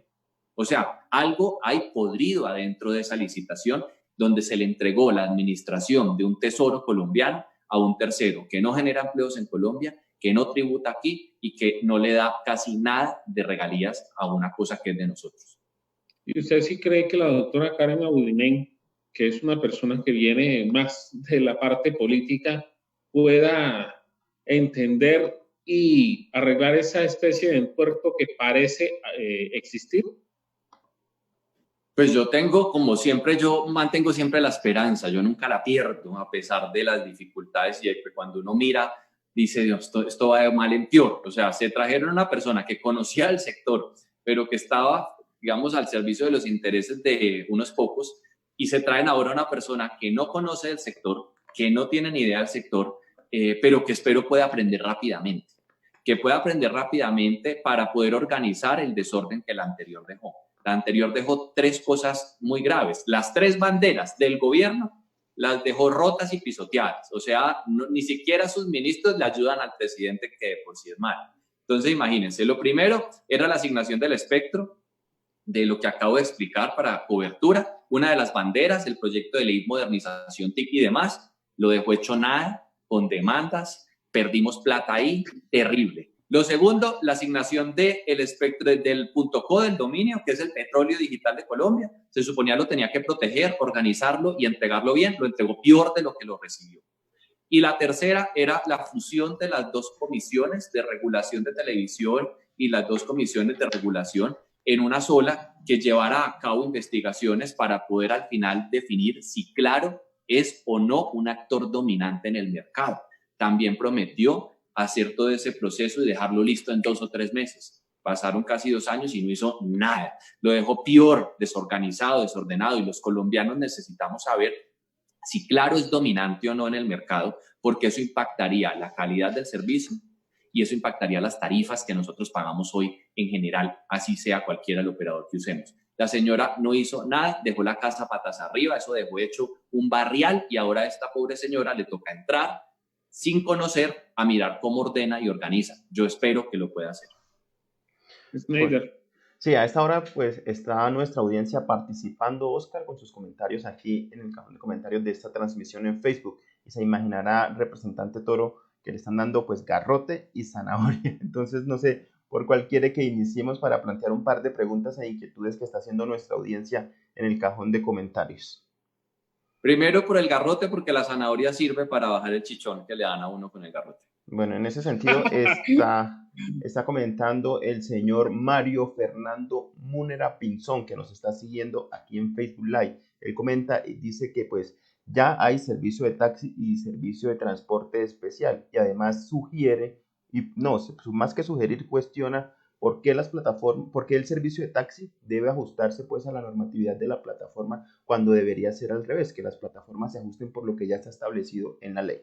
O sea, algo hay podrido adentro de esa licitación donde se le entregó la administración de un tesoro colombiano a un tercero que no genera empleos en Colombia, que no tributa aquí y que no le da casi nada de regalías a una cosa que es de nosotros. ¿Y usted sí cree que la doctora Karen Abudinen, que es una persona que viene más de la parte política, pueda entender y arreglar esa especie de entuerto que parece existir? Pues yo tengo, como siempre, yo mantengo siempre la esperanza, yo nunca la pierdo a pesar de las dificultades, y cuando uno mira, dice, Dios, esto va de mal en peor. O sea, se trajeron a una persona que conocía el sector, pero que estaba, digamos, al servicio de los intereses de unos pocos, y se traen ahora a una persona que no conoce el sector, que no tiene ni idea del sector, pero que espero pueda aprender rápidamente, para poder organizar el desorden que la anterior dejó. La anterior dejó 3 cosas muy graves. Las 3 banderas del gobierno las dejó rotas y pisoteadas. O sea, ni siquiera sus ministros le ayudan al presidente, que de por sí es malo. Entonces, imagínense, lo primero era la asignación del espectro, de lo que acabo de explicar para cobertura. Una de las banderas, el proyecto de ley modernización TIC y demás, lo dejó hecho nada, con demandas, perdimos plata ahí, terrible. Lo segundo, la asignación del espectro del .co del dominio, que es el petróleo digital de Colombia. Se suponía lo tenía que proteger, organizarlo y entregarlo bien. Lo entregó peor de lo que lo recibió. Y la tercera era la fusión de las dos comisiones de regulación de televisión y las dos comisiones de regulación en una sola, que llevara a cabo investigaciones para poder al final definir si Claro es o no un actor dominante en el mercado. También prometió hacer todo ese proceso y dejarlo listo en 2 o 3 meses. Pasaron casi 2 años y no hizo nada. Lo dejó peor, desorganizado, desordenado, y los colombianos necesitamos saber si Claro es dominante o no en el mercado, porque eso impactaría la calidad del servicio y eso impactaría las tarifas que nosotros pagamos hoy en general, así sea cualquiera el operador que usemos. La señora no hizo nada, dejó la casa patas arriba, eso dejó hecho un barrial, y ahora a esta pobre señora le toca entrar sin conocer a mirar cómo ordena y organiza. Yo espero que lo pueda hacer. Snyder. Sí, a esta hora pues está nuestra audiencia participando, Oscar, con sus comentarios aquí en el cajón de comentarios de esta transmisión en Facebook. Y se imaginará, representante Toro, que le están dando pues garrote y zanahoria. Entonces no sé por cuál quiere que iniciemos para plantear un par de preguntas e inquietudes que está haciendo nuestra audiencia en el cajón de comentarios. Primero por el garrote, porque la zanahoria sirve para bajar el chichón que le dan a uno con el garrote. Bueno, en ese sentido está comentando el señor Mario Fernando Múnera Pinzón, que nos está siguiendo aquí en Facebook Live. Él comenta y dice que pues ya hay servicio de taxi y servicio de transporte especial, y además sugiere, y no, más que sugerir, cuestiona por qué las plataformas, por qué el servicio de taxi debe ajustarse pues a la normatividad de la plataforma, cuando debería ser al revés, que las plataformas se ajusten por lo que ya está establecido en la ley.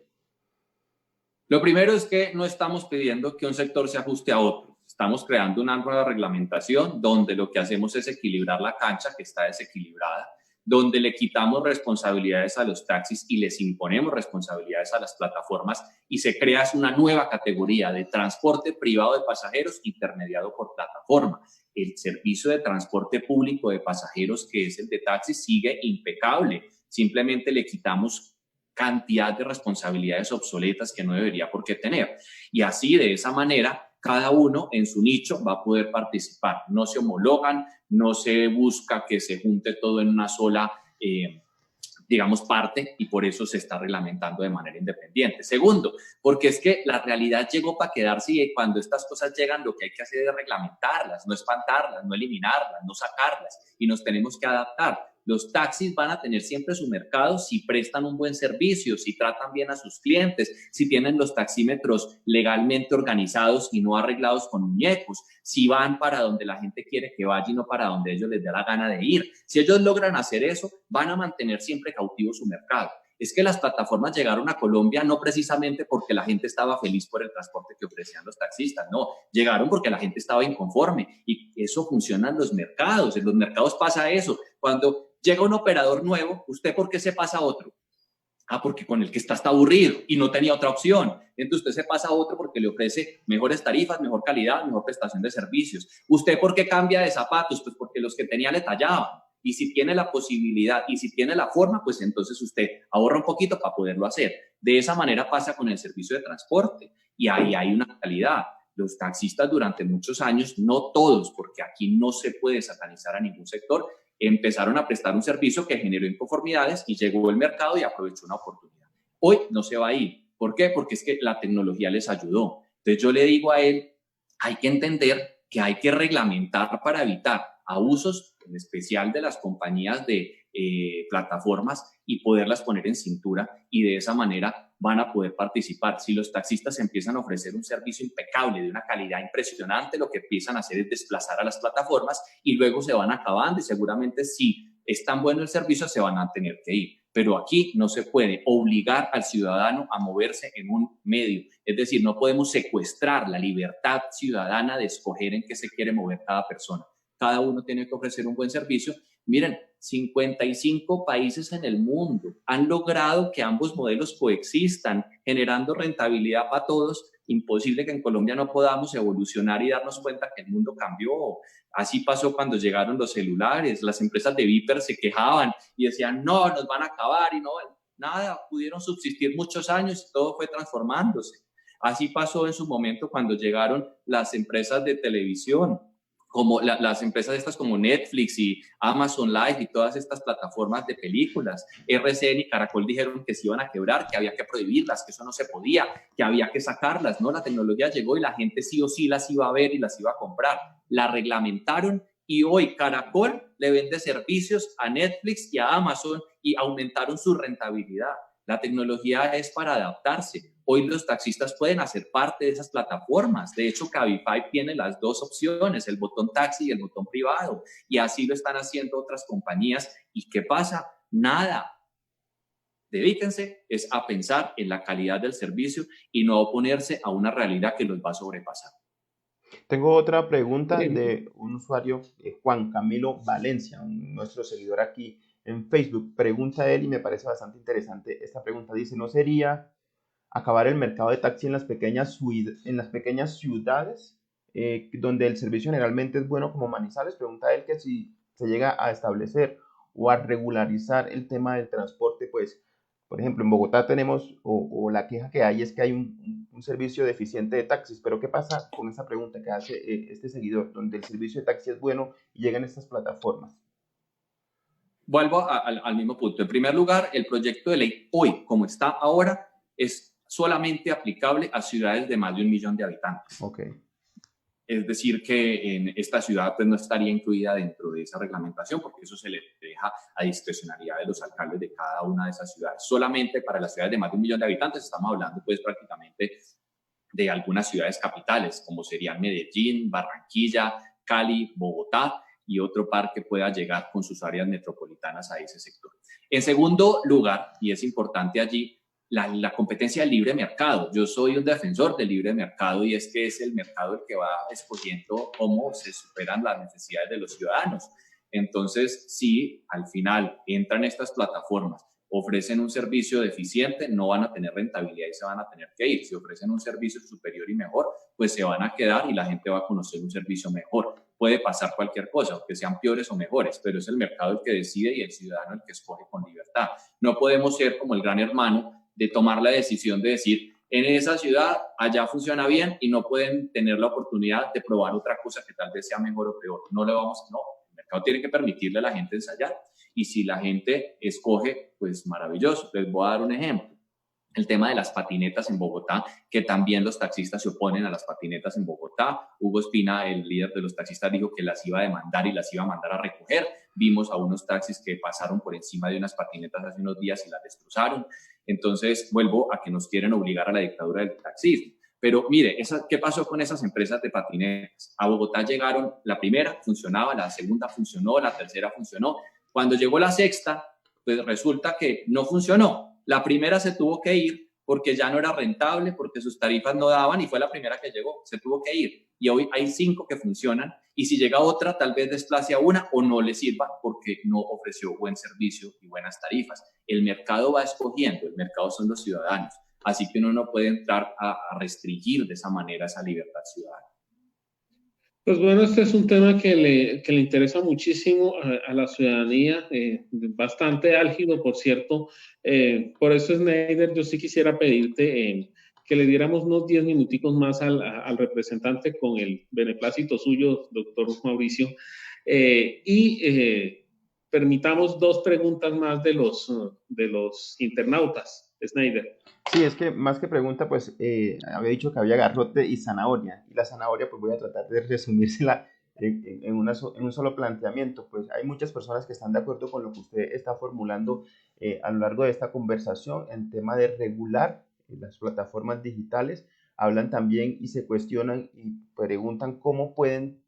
Lo primero es que no estamos pidiendo que un sector se ajuste a otro. Estamos creando una nueva reglamentación donde lo que hacemos es equilibrar la cancha, que está desequilibrada, donde le quitamos responsabilidades a los taxis y les imponemos responsabilidades a las plataformas, y se crea una nueva categoría de transporte privado de pasajeros intermediado por plataforma. El servicio de transporte público de pasajeros, que es el de taxis, sigue impecable. Simplemente le quitamos cantidad de responsabilidades obsoletas que no debería por qué tener. Y así, de esa manera, cada uno en su nicho va a poder participar. No se homologan, no se busca que se junte todo en una sola, digamos, parte, y por eso se está reglamentando de manera independiente. Segundo, porque es que la realidad llegó para quedarse, y cuando estas cosas llegan lo que hay que hacer es reglamentarlas, no espantarlas, no eliminarlas, no sacarlas, y nos tenemos que adaptar. Los taxis van a tener siempre su mercado si prestan un buen servicio, si tratan bien a sus clientes, si tienen los taxímetros legalmente organizados y no arreglados con muñecos, si van para donde la gente quiere que vaya y no para donde ellos les dé la gana de ir. Si ellos logran hacer eso, van a mantener siempre cautivo su mercado. Es que las plataformas llegaron a Colombia no precisamente porque la gente estaba feliz por el transporte que ofrecían los taxistas, no, llegaron porque la gente estaba inconforme, y eso funciona en los mercados pasa eso. Cuando llega un operador nuevo, ¿usted por qué se pasa a otro? Porque con el que está aburrido y no tenía otra opción. Entonces usted se pasa a otro porque le ofrece mejores tarifas, mejor calidad, mejor prestación de servicios. ¿Usted por qué cambia de zapatos? Pues porque los que tenía le tallaban. Y si tiene la posibilidad y si tiene la forma, pues entonces usted ahorra un poquito para poderlo hacer. De esa manera pasa con el servicio de transporte, y ahí hay una calidad. Los taxistas durante muchos años, no todos, porque aquí no se puede satanizar a ningún sector, empezaron a prestar un servicio que generó inconformidades, y llegó el mercado y aprovechó una oportunidad. Hoy no se va a ir. ¿Por qué? Porque es que la tecnología les ayudó. Entonces yo le digo a él, hay que entender que hay que reglamentar para evitar abusos, en especial de las compañías de plataformas, y poderlas poner en cintura, y de esa manera van a poder participar. Si los taxistas empiezan a ofrecer un servicio impecable, de una calidad impresionante, lo que empiezan a hacer es desplazar a las plataformas, y luego se van acabando, y seguramente si es tan bueno el servicio se van a tener que ir. Pero aquí no se puede obligar al ciudadano a moverse en un medio. Es decir, no podemos secuestrar la libertad ciudadana de escoger en qué se quiere mover cada persona. Cada uno tiene que ofrecer un buen servicio. Miren, 55 países en el mundo han logrado que ambos modelos coexistan, generando rentabilidad para todos. Imposible que en Colombia no podamos evolucionar y darnos cuenta que el mundo cambió. Así pasó cuando llegaron los celulares. Las empresas de Viper se quejaban y decían, no, nos van a acabar, y no, nada, pudieron subsistir muchos años y todo fue transformándose. Así pasó en su momento cuando llegaron las empresas de televisión. como las empresas estas como Netflix y Amazon Live y todas estas plataformas de películas. RCN y Caracol dijeron que se iban a quebrar, que había que prohibirlas, que eso no se podía, que había que sacarlas, ¿no? La tecnología llegó y la gente sí o sí las iba a ver y las iba a comprar. La reglamentaron y hoy Caracol le vende servicios a Netflix y a Amazon y aumentaron su rentabilidad. La tecnología es para adaptarse. Hoy los taxistas pueden hacer parte de esas plataformas. De hecho, Cabify tiene las dos opciones, el botón taxi y el botón privado. Y así lo están haciendo otras compañías. ¿Y qué pasa? Nada. Dedíquense a pensar en la calidad del servicio y no oponerse a una realidad que los va a sobrepasar. Tengo otra pregunta de un usuario, Juan Camilo Valencia, nuestro seguidor aquí en Facebook. Pregunta él y me parece bastante interesante esta pregunta. Dice, ¿no sería acabar el mercado de taxi en las pequeñas ciudades donde el servicio generalmente es bueno como Manizales? Pregunta él que si se llega a establecer o a regularizar el tema del transporte, pues, por ejemplo, en Bogotá tenemos, o la queja que hay es que hay un servicio deficiente de taxis, pero ¿qué pasa con esa pregunta que hace este seguidor, donde el servicio de taxi es bueno y llegan estas plataformas? Vuelvo al mismo punto. En primer lugar, el proyecto de ley hoy, como está ahora, es solamente aplicable a ciudades de más de 1 millón de habitantes. Okay. Es decir, que en esta ciudad pues, no estaría incluida dentro de esa reglamentación porque eso se le deja a discrecionalidad de los alcaldes de cada una de esas ciudades. Solamente para las ciudades de más de 1 millón de habitantes estamos hablando pues prácticamente de algunas ciudades capitales, como serían Medellín, Barranquilla, Cali, Bogotá y otro par que pueda llegar con sus áreas metropolitanas a ese sector. En segundo lugar, y es importante allí, la competencia del libre mercado. Yo soy un defensor del libre mercado y es que es el mercado el que va escogiendo cómo se superan las necesidades de los ciudadanos. Entonces, si al final entran estas plataformas, ofrecen un servicio deficiente, no van a tener rentabilidad y se van a tener que ir. Si ofrecen un servicio superior y mejor, pues se van a quedar y la gente va a conocer un servicio mejor. Puede pasar cualquier cosa, aunque sean peores o mejores, pero es el mercado el que decide y el ciudadano el que escoge con libertad. No podemos ser como el gran hermano de tomar la decisión de decir, en esa ciudad allá funciona bien y no pueden tener la oportunidad de probar otra cosa que tal vez sea mejor o peor. No, el mercado tiene que permitirle a la gente ensayar. Y si la gente escoge, pues maravilloso. Les voy a dar un ejemplo. El tema de las patinetas en Bogotá, que también los taxistas se oponen a las patinetas en Bogotá. Hugo Espina, el líder de los taxistas, dijo que las iba a demandar y las iba a mandar a recoger. Vimos a unos taxis que pasaron por encima de unas patinetas hace unos días y las destrozaron. Entonces, vuelvo a que nos quieren obligar a la dictadura del taxismo. Pero mire, ¿qué pasó con esas empresas de patinetas? A Bogotá llegaron, la primera funcionaba, la segunda funcionó, la tercera funcionó. Cuando llegó la sexta, pues resulta que no funcionó. La primera se tuvo que ir porque ya no era rentable, porque sus tarifas no daban y fue la primera que llegó, se tuvo que ir. Y hoy hay 5 que funcionan y si llega otra, tal vez desplace a una o no le sirva porque no ofreció buen servicio y buenas tarifas. El mercado va escogiendo, el mercado son los ciudadanos. Así que uno no puede entrar a restringir de esa manera esa libertad ciudadana. Pues bueno, este es un tema que le interesa muchísimo a la ciudadanía, bastante álgido, por cierto. Por eso, Snyder, yo sí quisiera pedirte que le diéramos unos 10 minuticos más al representante con el beneplácito suyo, doctor Mauricio, y permitamos 2 preguntas más de los internautas, Snyder. Sí, es que más que pregunta, pues había dicho que había garrote y zanahoria. Y la zanahoria, pues voy a tratar de resumírsela en un solo planteamiento. Pues hay muchas personas que están de acuerdo con lo que usted está formulando a lo largo de esta conversación en tema de regular las plataformas digitales. Hablan también y se cuestionan y preguntan cómo pueden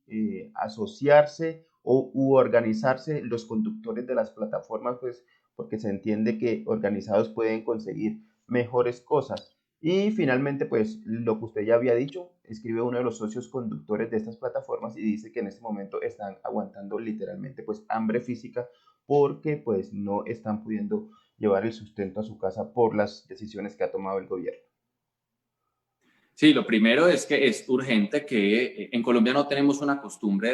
asociarse u organizarse los conductores de las plataformas, pues porque se entiende que organizados pueden conseguir mejores cosas. Y finalmente, pues lo que usted ya había dicho, escribe uno de los socios conductores de estas plataformas y dice que en este momento están aguantando literalmente pues hambre física porque pues no están pudiendo llevar el sustento a su casa por las decisiones que ha tomado el gobierno. Sí, lo primero es que es urgente que en Colombia no tenemos una costumbre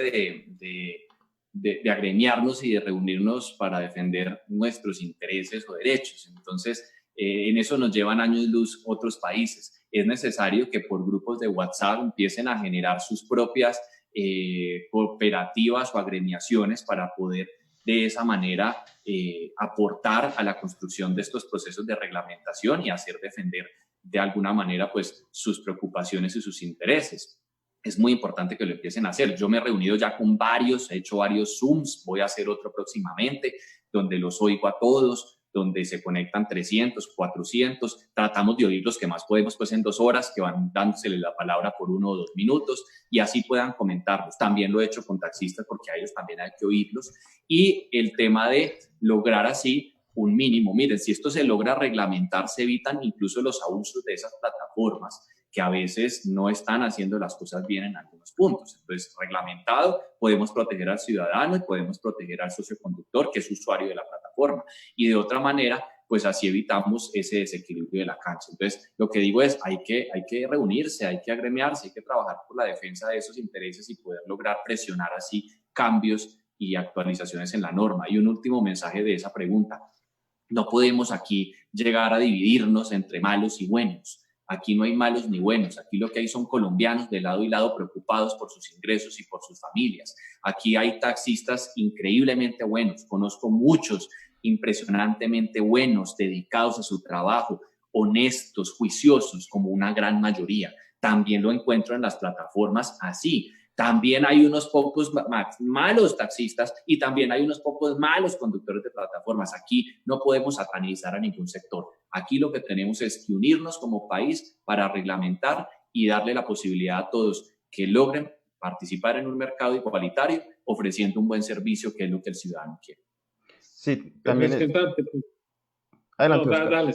de agremiarnos y de reunirnos para defender nuestros intereses o derechos. Entonces, en eso nos llevan años luz otros países. Es necesario que por grupos de WhatsApp empiecen a generar sus propias cooperativas o agremiaciones para poder de esa manera aportar a la construcción de estos procesos de reglamentación y hacer defender de alguna manera pues sus preocupaciones y sus intereses. Es muy importante que lo empiecen a hacer. Yo me he reunido ya con varios, he hecho varios Zooms, voy a hacer otro próximamente, donde los oigo a todos, donde se conectan 300, 400, tratamos de oír los que más podemos pues en 2 horas, que van dándosele la palabra por 1 o 2 minutos y así puedan comentarlos. También lo he hecho con taxistas porque a ellos también hay que oírlos. Y el tema de lograr así un mínimo. Miren, si esto se logra reglamentar, se evitan incluso los abusos de esas plataformas que a veces no están haciendo las cosas bien en algunos puntos. Entonces, reglamentado, podemos proteger al ciudadano y podemos proteger al socioconductor, que es usuario de la plataforma. Y de otra manera, pues así evitamos ese desequilibrio de la cancha. Entonces, lo que digo es, hay que reunirse, hay que agremiarse, hay que trabajar por la defensa de esos intereses y poder lograr presionar así cambios y actualizaciones en la norma. Y un último mensaje de esa pregunta. No podemos aquí llegar a dividirnos entre malos y buenos. Aquí no hay malos ni buenos. Aquí lo que hay son colombianos de lado y lado preocupados por sus ingresos y por sus familias. Aquí hay taxistas increíblemente buenos. Conozco muchos impresionantemente buenos, dedicados a su trabajo, honestos, juiciosos, como una gran mayoría. También lo encuentro en las plataformas así. También hay unos pocos malos taxistas y también hay unos pocos malos conductores de plataformas. Aquí no podemos satanizar a ningún sector. Aquí lo que tenemos es que unirnos como país para reglamentar y darle la posibilidad a todos que logren participar en un mercado igualitario ofreciendo un buen servicio, que es lo que el ciudadano quiere. Sí, también adelante, Oscar. Dale.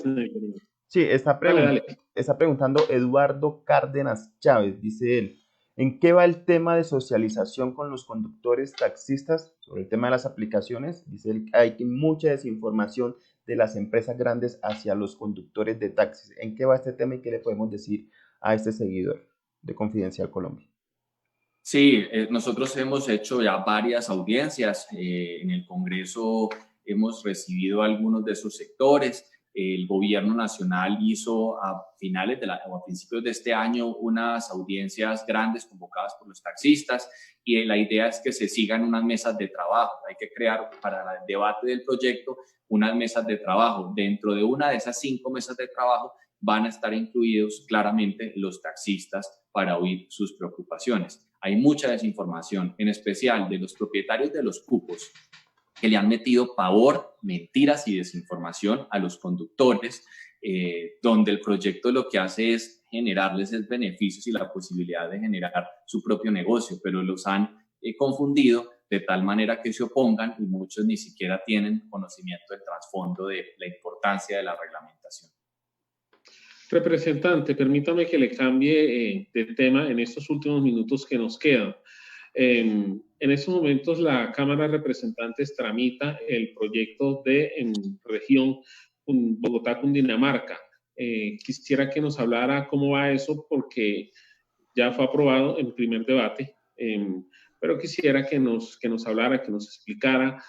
Sí, está preguntando Eduardo Cárdenas Chávez, dice él. ¿En qué va el tema de socialización con los conductores taxistas? Sobre el tema de las aplicaciones, dice él, hay mucha desinformación de las empresas grandes hacia los conductores de taxis. ¿En qué va este tema y qué le podemos decir a este seguidor de Confidencial Colombia? Sí, nosotros hemos hecho ya varias audiencias en el Congreso, hemos recibido a algunos de esos sectores. El gobierno nacional hizo a principios de este año unas audiencias grandes convocadas por los taxistas y la idea es que se sigan unas mesas de trabajo. Hay que crear para el debate del proyecto unas mesas de trabajo. Dentro de una de esas 5 mesas de trabajo van a estar incluidos claramente los taxistas para oír sus preocupaciones. Hay mucha desinformación, en especial de los propietarios de los cupos, que le han metido pavor, mentiras y desinformación a los conductores, donde el proyecto lo que hace es generarles beneficios y la posibilidad de generar su propio negocio, pero los han confundido de tal manera que se opongan y muchos ni siquiera tienen conocimiento del trasfondo de la importancia de la reglamentación. Representante, permítame que le cambie de tema en estos últimos minutos que nos quedan. En estos momentos la Cámara de Representantes tramita el proyecto de región Bogotá-Cundinamarca. Quisiera que nos hablara cómo va eso porque ya fue aprobado en primer debate, pero quisiera que nos hablara, que nos explicara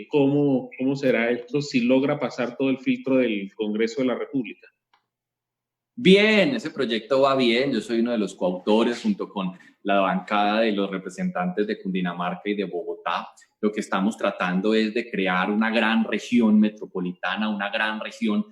cómo será esto, si logra pasar todo el filtro del Congreso de la República. Bien, ese proyecto va bien. Yo soy uno de los coautores junto con la bancada de los representantes de Cundinamarca y de Bogotá. Lo que estamos tratando es de crear una gran región metropolitana, una gran región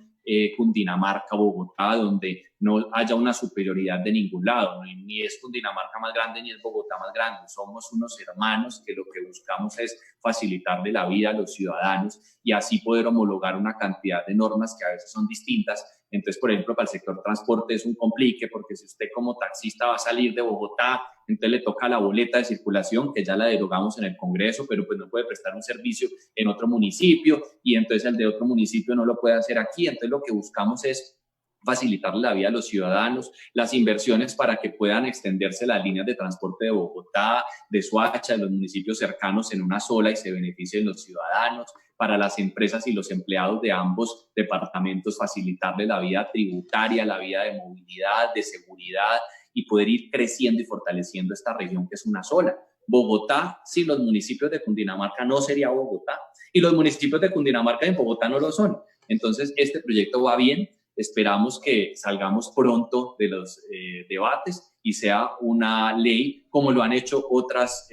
Cundinamarca-Bogotá, donde no haya una superioridad de ningún lado. Ni es Cundinamarca más grande ni es Bogotá más grande. Somos unos hermanos que lo que buscamos es facilitarle la vida a los ciudadanos y así poder homologar una cantidad de normas que a veces son distintas. Entonces, por ejemplo, para el sector transporte es un complique porque si usted como taxista va a salir de Bogotá, entonces le toca la boleta de circulación, que ya la derogamos en el Congreso, pero pues no puede prestar un servicio en otro municipio y entonces el de otro municipio no lo puede hacer aquí. Entonces, lo que buscamos es facilitarle la vida a los ciudadanos, las inversiones para que puedan extenderse las líneas de transporte de Bogotá, de Soacha, de los municipios cercanos en una sola y se beneficien los ciudadanos, para las empresas y los empleados de ambos departamentos facilitarle la vida tributaria, la vida de movilidad, de seguridad y poder ir creciendo y fortaleciendo esta región que es una sola. Bogotá, sin los municipios de Cundinamarca, no sería Bogotá y los municipios de Cundinamarca en Bogotá no lo son. Entonces, este proyecto va bien. Esperamos que salgamos pronto de los debates y sea una ley como lo han hecho otras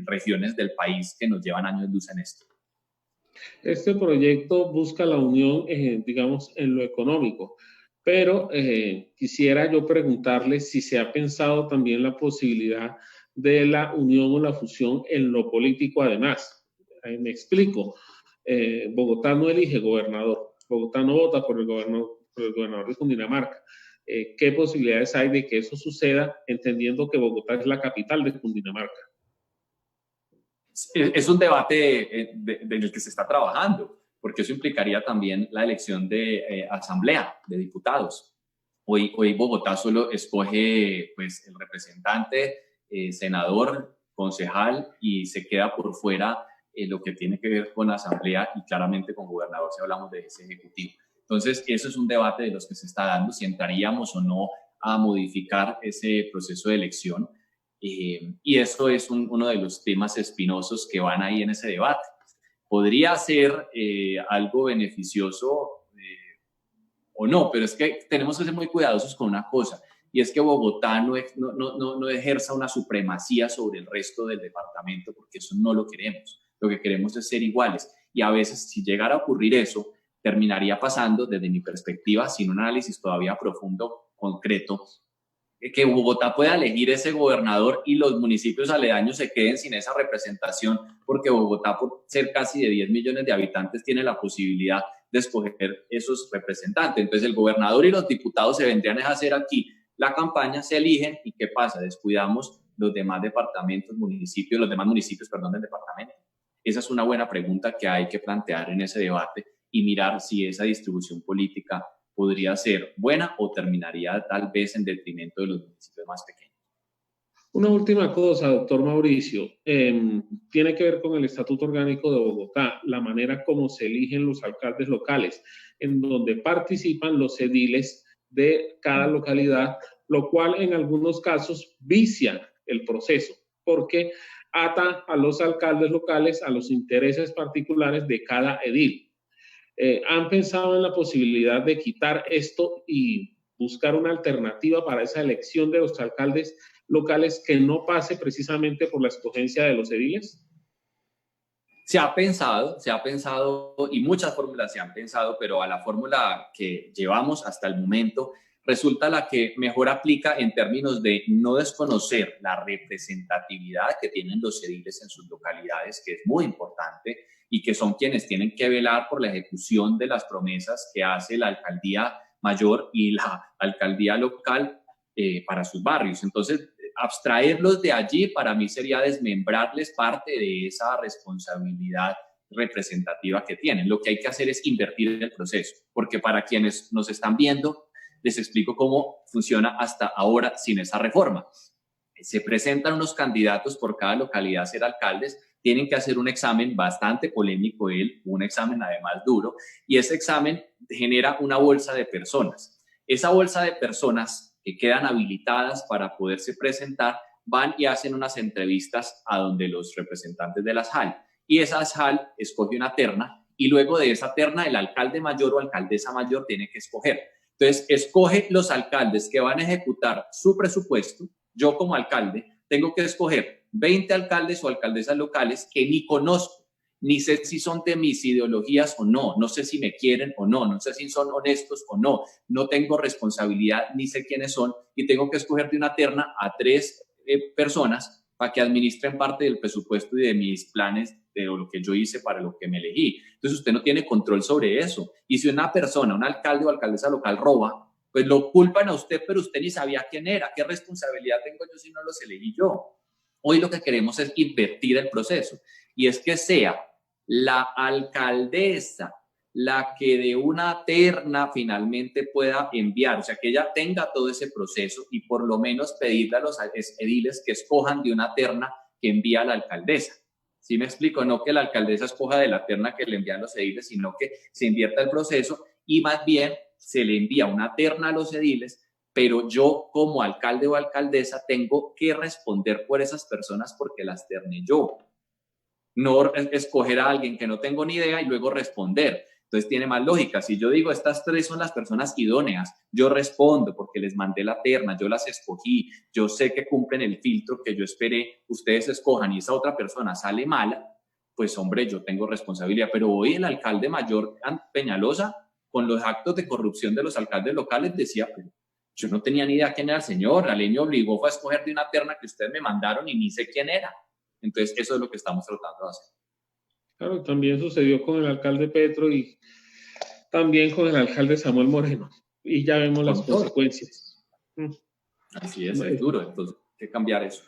regiones del país que nos llevan años luz en esto. Este proyecto busca la unión, digamos, en lo económico, pero quisiera yo preguntarle si se ha pensado también la posibilidad de la unión o la fusión en lo político además. Me explico. Bogotá no elige gobernador, Bogotá no vota por el gobernador de Cundinamarca. ¿Qué posibilidades hay de que eso suceda, entendiendo que Bogotá es la capital de Cundinamarca? Es un debate del que se está trabajando, porque eso implicaría también la elección de asamblea, de diputados. Hoy Bogotá solo escoge pues, el representante, senador, concejal, y se queda por fuera lo que tiene que ver con asamblea y claramente con gobernador, si hablamos de ese ejecutivo. Entonces, eso es un debate de los que se está dando, si entraríamos o no a modificar ese proceso de elección. Y eso es uno de los temas espinosos que van ahí en ese debate. Podría ser algo beneficioso o no, pero es que tenemos que ser muy cuidadosos con una cosa, y es que Bogotá no ejerza una supremacía sobre el resto del departamento, porque eso no lo queremos. Lo que queremos es ser iguales, y a veces si llegara a ocurrir eso, terminaría pasando, desde mi perspectiva, sin un análisis todavía profundo, concreto, que Bogotá pueda elegir ese gobernador y los municipios aledaños se queden sin esa representación, porque Bogotá, por ser casi de 10 millones de habitantes, tiene la posibilidad de escoger esos representantes. Entonces el gobernador y los diputados se vendrían a hacer aquí la campaña, se eligen, y ¿qué pasa? Descuidamos los demás departamentos, municipios, los demás municipios, perdón, del departamento. Esa es una buena pregunta que hay que plantear en ese debate y mirar si esa distribución política podría ser buena o terminaría tal vez en detrimento de los municipios más pequeños. Una última cosa, doctor Mauricio, tiene que ver con el Estatuto Orgánico de Bogotá, la manera como se eligen los alcaldes locales, en donde participan los ediles de cada localidad, lo cual en algunos casos vicia el proceso, porque ata a los alcaldes locales a los intereses particulares de cada edil. ¿Han pensado en la posibilidad de quitar esto y buscar una alternativa para esa elección de los alcaldes locales que no pase precisamente por la escogencia de los ediles? Se ha pensado y muchas fórmulas se han pensado, pero a la fórmula que llevamos hasta el momento resulta la que mejor aplica en términos de no desconocer la representatividad que tienen los ediles en sus localidades, que es muy importante, y que son quienes tienen que velar por la ejecución de las promesas que hace la alcaldía mayor y la alcaldía local para sus barrios. Entonces, abstraerlos de allí para mí sería desmembrarles parte de esa responsabilidad representativa que tienen. Lo que hay que hacer es invertir el proceso, porque para quienes nos están viendo, les explico cómo funciona hasta ahora sin esa reforma. Se presentan unos candidatos por cada localidad a ser alcaldes, tienen que hacer un examen bastante polémico, un examen además duro, y ese examen genera una bolsa de personas. Esa bolsa de personas que quedan habilitadas para poderse presentar van y hacen unas entrevistas a donde los representantes de la SJAL, y esa SJAL escoge una terna, y luego de esa terna el alcalde mayor o alcaldesa mayor tiene que escoger. Entonces, escoge los alcaldes que van a ejecutar su presupuesto. Yo como alcalde tengo que escoger 20 alcaldes o alcaldesas locales que ni conozco, ni sé si son de mis ideologías o no, no sé si me quieren o no, no sé si son honestos o no, no tengo responsabilidad, ni sé quiénes son, y tengo que escoger de una terna a 3 personas para que administren parte del presupuesto y de mis planes, de lo que yo hice para lo que me elegí. Entonces usted no tiene control sobre eso. Y si una persona, un alcalde o alcaldesa local roba, pues lo culpan a usted, pero usted ni sabía quién era. ¿Qué responsabilidad tengo yo si no los elegí yo? Hoy lo que queremos es invertir el proceso, y es que sea la alcaldesa la que de una terna finalmente pueda enviar, o sea, que ella tenga todo ese proceso y por lo menos pedirle a los ediles que escojan de una terna que envía a la alcaldesa. ¿Sí me explico? No que la alcaldesa escoja de la terna que le envían los ediles, sino que se invierta el proceso y más bien se le envía una terna a los ediles, pero yo como alcalde o alcaldesa tengo que responder por esas personas porque las terné yo. No escoger a alguien que no tengo ni idea y luego responder. Entonces tiene más lógica. Si yo digo, estas 3 son las personas idóneas, yo respondo porque les mandé la terna, yo las escogí, yo sé que cumplen el filtro que yo esperé, ustedes escojan y esa otra persona sale mala, pues hombre, yo tengo responsabilidad. Pero hoy el alcalde mayor Peñalosa, con los actos de corrupción de los alcaldes locales, decía, pero yo no tenía ni idea quién era el señor, la ley me obligó a escoger de una terna que ustedes me mandaron y ni sé quién era. Entonces eso es lo que estamos tratando de hacer. Claro, también sucedió con el alcalde Petro y también con el alcalde Samuel Moreno. Y ya vemos las consecuencias. Así es duro. Entonces hay que cambiar eso.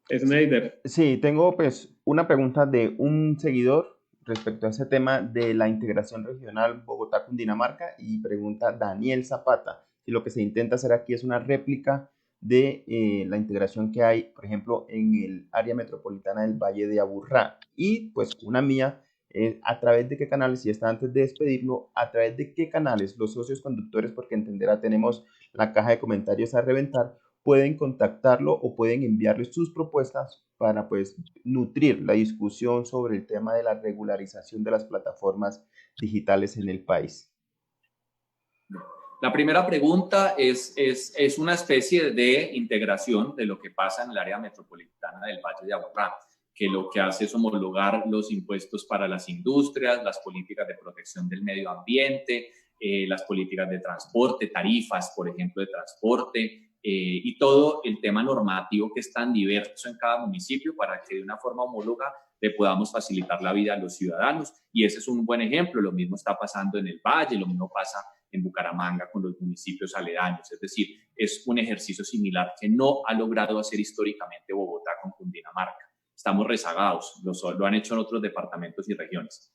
Snyder. Sí, tengo pues una pregunta de un seguidor respecto a ese tema de la integración regional Bogotá-Cundinamarca y pregunta Daniel Zapata si lo que se intenta hacer aquí es una réplica de la integración que hay, por ejemplo, en el área metropolitana del Valle de Aburrá. Y pues una mía, a través de qué canales, y está antes de despedirlo, a través de qué canales los socios conductores, porque entenderá, tenemos la caja de comentarios a reventar, pueden contactarlo o pueden enviarle sus propuestas para pues nutrir la discusión sobre el tema de la regularización de las plataformas digitales en el país. La primera pregunta es una especie de integración de lo que pasa en el área metropolitana del Valle de Aburrá, que lo que hace es homologar los impuestos para las industrias, las políticas de protección del medio ambiente, las políticas de transporte, tarifas, por ejemplo, de transporte, y todo el tema normativo que es tan diverso en cada municipio para que de una forma homóloga le podamos facilitar la vida a los ciudadanos. Y ese es un buen ejemplo. Lo mismo está pasando en el Valle, lo mismo pasa en Bucaramanga con los municipios aledaños. Es decir, es un ejercicio similar que no ha logrado hacer históricamente Bogotá con Cundinamarca. Estamos rezagados, lo han hecho en otros departamentos y regiones.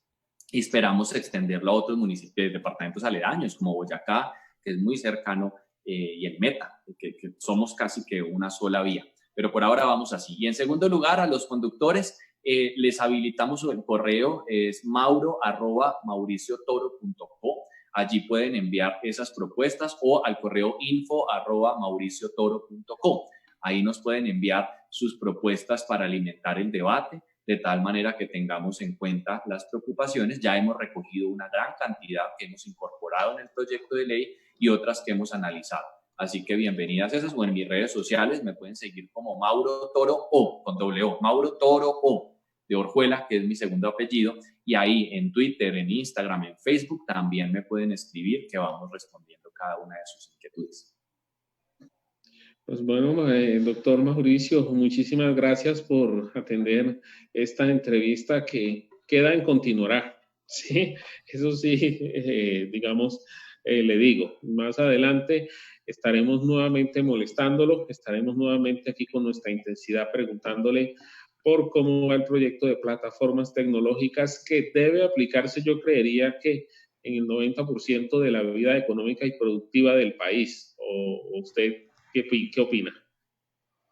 Y esperamos extenderlo a otros municipios, departamentos aledaños, como Boyacá, que es muy cercano, y el Meta, que somos casi que una sola vía. Pero por ahora vamos así. Y en segundo lugar, a los conductores les habilitamos el correo, es mauro@mauriciotoro.co. Allí pueden enviar esas propuestas o al correo info@mauriciotoro.co. Ahí nos pueden enviar sus propuestas para alimentar el debate, de tal manera que tengamos en cuenta las preocupaciones. Ya hemos recogido una gran cantidad que hemos incorporado en el proyecto de ley y otras que hemos analizado. Así que bienvenidas esas, o en mis redes sociales me pueden seguir como Mauro Toro O, con doble O, Mauro Toro O, de Orjuela, que es mi segundo apellido, y ahí en Twitter, en Instagram, en Facebook también me pueden escribir, que vamos respondiendo cada una de sus inquietudes. Pues bueno, doctor Mauricio, muchísimas gracias por atender esta entrevista que queda en continuará. Sí, eso sí, digamos, le digo, más adelante estaremos nuevamente molestándolo, estaremos nuevamente aquí con nuestra intensidad preguntándole por cómo va el proyecto de plataformas tecnológicas que debe aplicarse, yo creería que en el 90% de la vida económica y productiva del país. ¿O usted qué opina?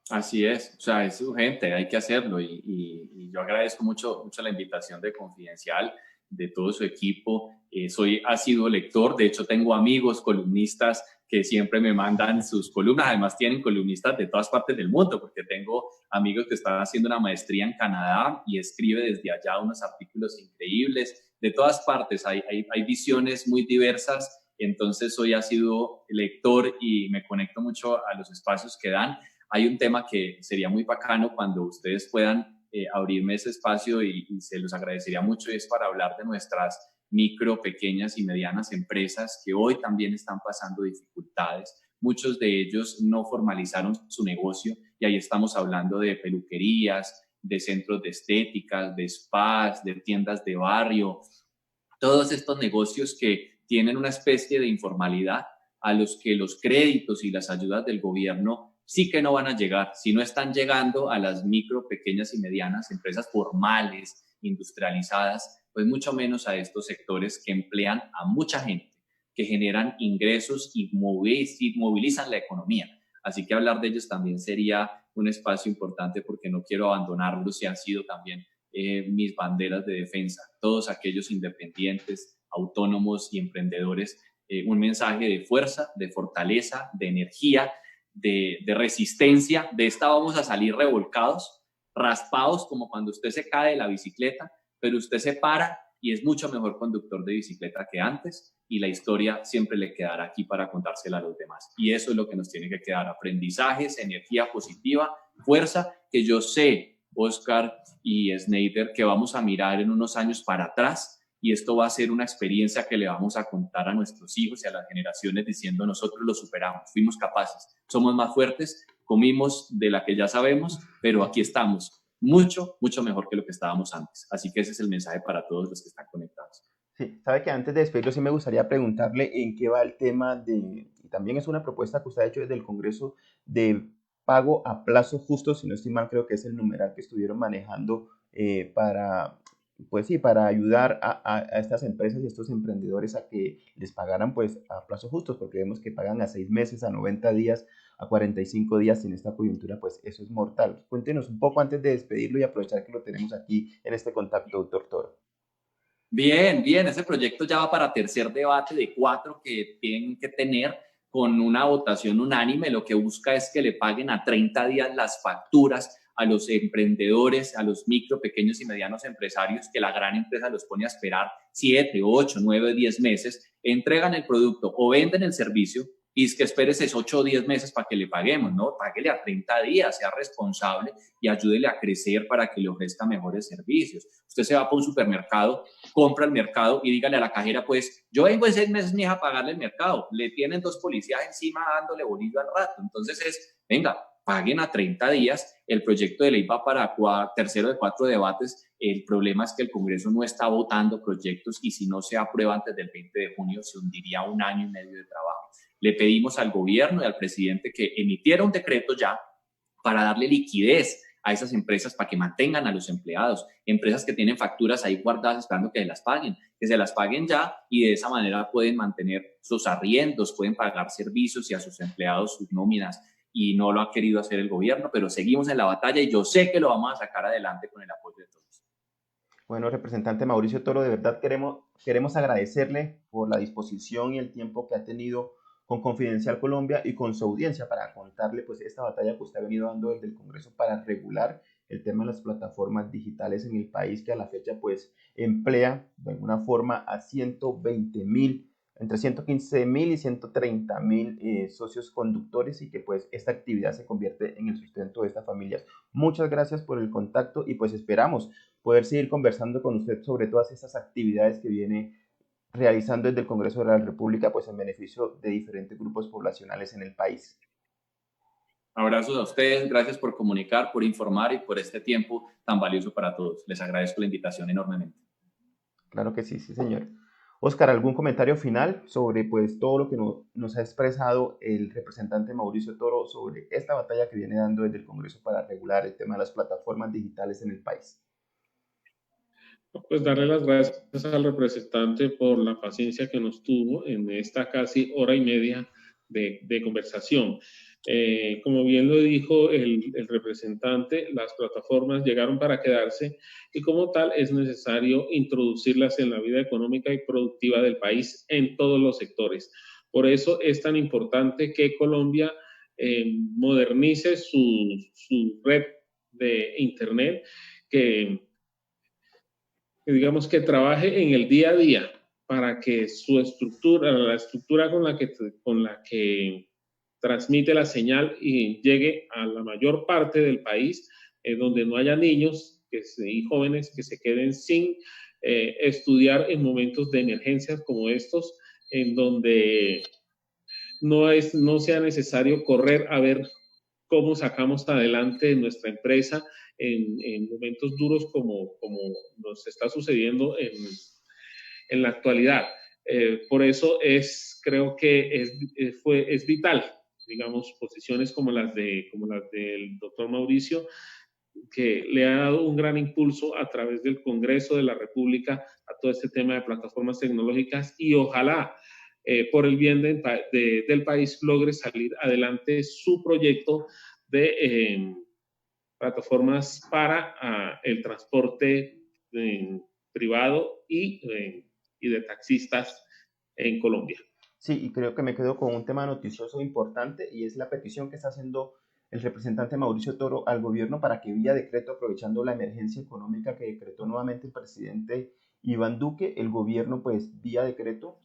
Así es, o sea, es urgente, hay que hacerlo y yo agradezco mucho la invitación de Confidencial, de todo su equipo. Soy asiduo lector, de hecho tengo amigos columnistas que siempre me mandan sus columnas, además tienen columnistas de todas partes del mundo, porque tengo amigos que están haciendo una maestría en Canadá y escribe desde allá unos artículos increíbles, de todas partes, hay visiones muy diversas, entonces soy asiduo lector y me conecto mucho a los espacios que dan. Hay un tema que sería muy bacano cuando ustedes puedan abrirme ese espacio y se los agradecería mucho, y es para hablar de nuestras micro, pequeñas y medianas empresas que hoy también están pasando dificultades. Muchos de ellos no formalizaron su negocio y ahí estamos hablando de peluquerías, de centros de estética, de spas, de tiendas de barrio, todos estos negocios que tienen una especie de informalidad a los que los créditos y las ayudas del gobierno sí que no van a llegar. Si no están llegando a las micro, pequeñas y medianas empresas formales, industrializadas, pues mucho menos a estos sectores que emplean a mucha gente, que generan ingresos y movilizan la economía. Así que hablar de ellos también sería un espacio importante, porque no quiero abandonarlos y han sido también mis banderas de defensa. Todos aquellos independientes, autónomos y emprendedores, un mensaje de fuerza, de fortaleza, de energía, de resistencia. De esta vamos a salir revolcados, raspados, como cuando usted se cae de la bicicleta, pero usted se para y es mucho mejor conductor de bicicleta que antes, y la historia siempre le quedará aquí para contársela a los demás. Y eso es lo que nos tiene que quedar: aprendizajes, energía positiva, fuerza, que yo sé, Oscar y Snyder, que vamos a mirar en unos años para atrás, y esto va a ser una experiencia que le vamos a contar a nuestros hijos y a las generaciones diciendo: nosotros lo superamos, fuimos capaces, somos más fuertes, comimos de la que ya sabemos, pero aquí estamos, mucho, mucho mejor que lo que estábamos antes. Así que ese es el mensaje para todos los que están conectados. Sí, sabe que antes de despedirlo sí me gustaría preguntarle en qué va el tema de, y también es una propuesta que usted ha hecho desde el Congreso, de pago a plazo justo, si no estoy mal, creo que es el numeral que estuvieron manejando para, pues sí, para ayudar a estas empresas y a estos emprendedores a que les pagaran pues a plazos justos, porque vemos que pagan a 6 meses, a 90 días, a 45 días, y en esta coyuntura pues eso es mortal. Cuéntenos un poco antes de despedirlo y aprovechar que lo tenemos aquí en este contacto, doctor Toro. Bien, bien, ese proyecto ya va para tercer debate de 4 que tienen que tener con una votación unánime. Lo que busca es que le paguen a 30 días las facturas a los emprendedores, a los micro, pequeños y medianos empresarios, que la gran empresa los pone a esperar 7, 8, 9, 10 meses, entregan el producto o venden el servicio, y es que esperes esos 8 o 10 meses para que le paguemos, ¿no? Páguele a 30 días, sea responsable y ayúdele a crecer para que le ofrezca mejores servicios. Usted se va por un supermercado, compra el mercado y dígale a la cajera: pues yo vengo en 6 meses, mija, a pagarle el mercado. Le tienen 2 policías encima dándole bolillo al rato. Entonces venga, paguen a 30 días. El proyecto de ley va para tercero de 4 debates. El problema es que el Congreso no está votando proyectos, y si no se aprueba antes del 20 de junio se hundiría 1 año y medio de trabajo. Le pedimos al gobierno y al presidente que emitiera un decreto ya para darle liquidez a esas empresas para que mantengan a los empleados, empresas que tienen facturas ahí guardadas esperando que se las paguen ya, y de esa manera pueden mantener sus arriendos, pueden pagar servicios y a sus empleados sus nóminas, y no lo ha querido hacer el gobierno, pero seguimos en la batalla y yo sé que lo vamos a sacar adelante con el apoyo de todos. Bueno, representante Mauricio Toro, de verdad queremos agradecerle por la disposición y el tiempo que ha tenido con Confidencial Colombia y con su audiencia para contarle pues esta batalla que usted ha venido dando desde el Congreso para regular el tema de las plataformas digitales en el país, que a la fecha pues emplea de alguna forma a 120.000, entre 115.000 y 130.000 socios conductores, y que pues esta actividad se convierte en el sustento de estas familias. Muchas gracias por el contacto y pues esperamos poder seguir conversando con usted sobre todas estas actividades que viene realizando desde el Congreso de la República, pues en beneficio de diferentes grupos poblacionales en el país. Abrazos a ustedes, gracias por comunicar, por informar y por este tiempo tan valioso para todos. Les agradezco la invitación enormemente. Claro que sí, sí, señor. Oscar, ¿algún comentario final sobre pues todo lo que nos ha expresado el representante Mauricio Toro sobre esta batalla que viene dando desde el Congreso para regular el tema de las plataformas digitales en el país? Pues darle las gracias al representante por la paciencia que nos tuvo en esta casi hora y media de conversación. Como bien lo dijo el representante, las plataformas llegaron para quedarse, y como tal es necesario introducirlas en la vida económica y productiva del país en todos los sectores. Por eso es tan importante que Colombia modernice su red de Internet, que digamos que trabaje en el día a día para que su estructura, la estructura con la que transmite la señal y llegue a la mayor parte del país, donde no haya niños y jóvenes que se queden sin estudiar en momentos de emergencias como estos, en donde no sea necesario correr a ver cómo sacamos adelante nuestra empresa en momentos duros como nos está sucediendo en la actualidad. Por eso creo que es vital, digamos, posiciones como las del doctor Mauricio, que le ha dado un gran impulso a través del Congreso de la República a todo este tema de plataformas tecnológicas, y ojalá por el bien del país logre salir adelante su proyecto de plataformas para el transporte privado y de taxistas en Colombia. Sí, y creo que me quedo con un tema noticioso importante, y es la petición que está haciendo el representante Mauricio Toro al gobierno para que vía decreto, aprovechando la emergencia económica que decretó nuevamente el presidente Iván Duque, el gobierno pues vía decreto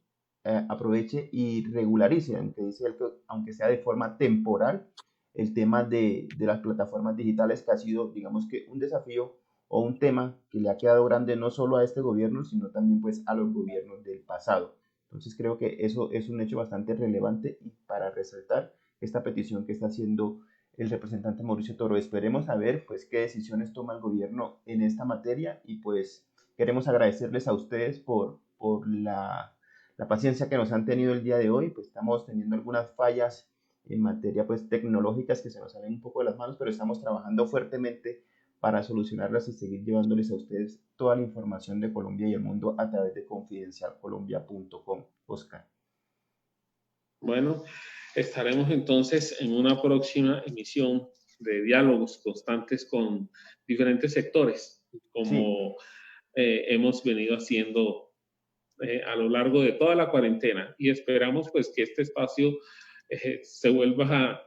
aproveche y regularice, aunque dice él que aunque sea de forma temporal, el tema de las plataformas digitales, que ha sido, digamos que, un desafío o un tema que le ha quedado grande no solo a este gobierno, sino también pues a los gobiernos del pasado. Entonces creo que eso es un hecho bastante relevante y para resaltar esta petición que está haciendo el representante Mauricio Toro. Esperemos a ver pues qué decisiones toma el gobierno en esta materia y pues queremos agradecerles a ustedes por la paciencia que nos han tenido el día de hoy. Pues estamos teniendo algunas fallas en materia pues tecnológicas que se nos salen un poco de las manos, pero estamos trabajando fuertemente para solucionarlas y seguir llevándoles a ustedes toda la información de Colombia y el mundo a través de confidencialcolombia.com. Oscar. Bueno, estaremos entonces en una próxima emisión de diálogos constantes con diferentes sectores, como hemos venido haciendo a lo largo de toda la cuarentena, y esperamos pues que este espacio se vuelva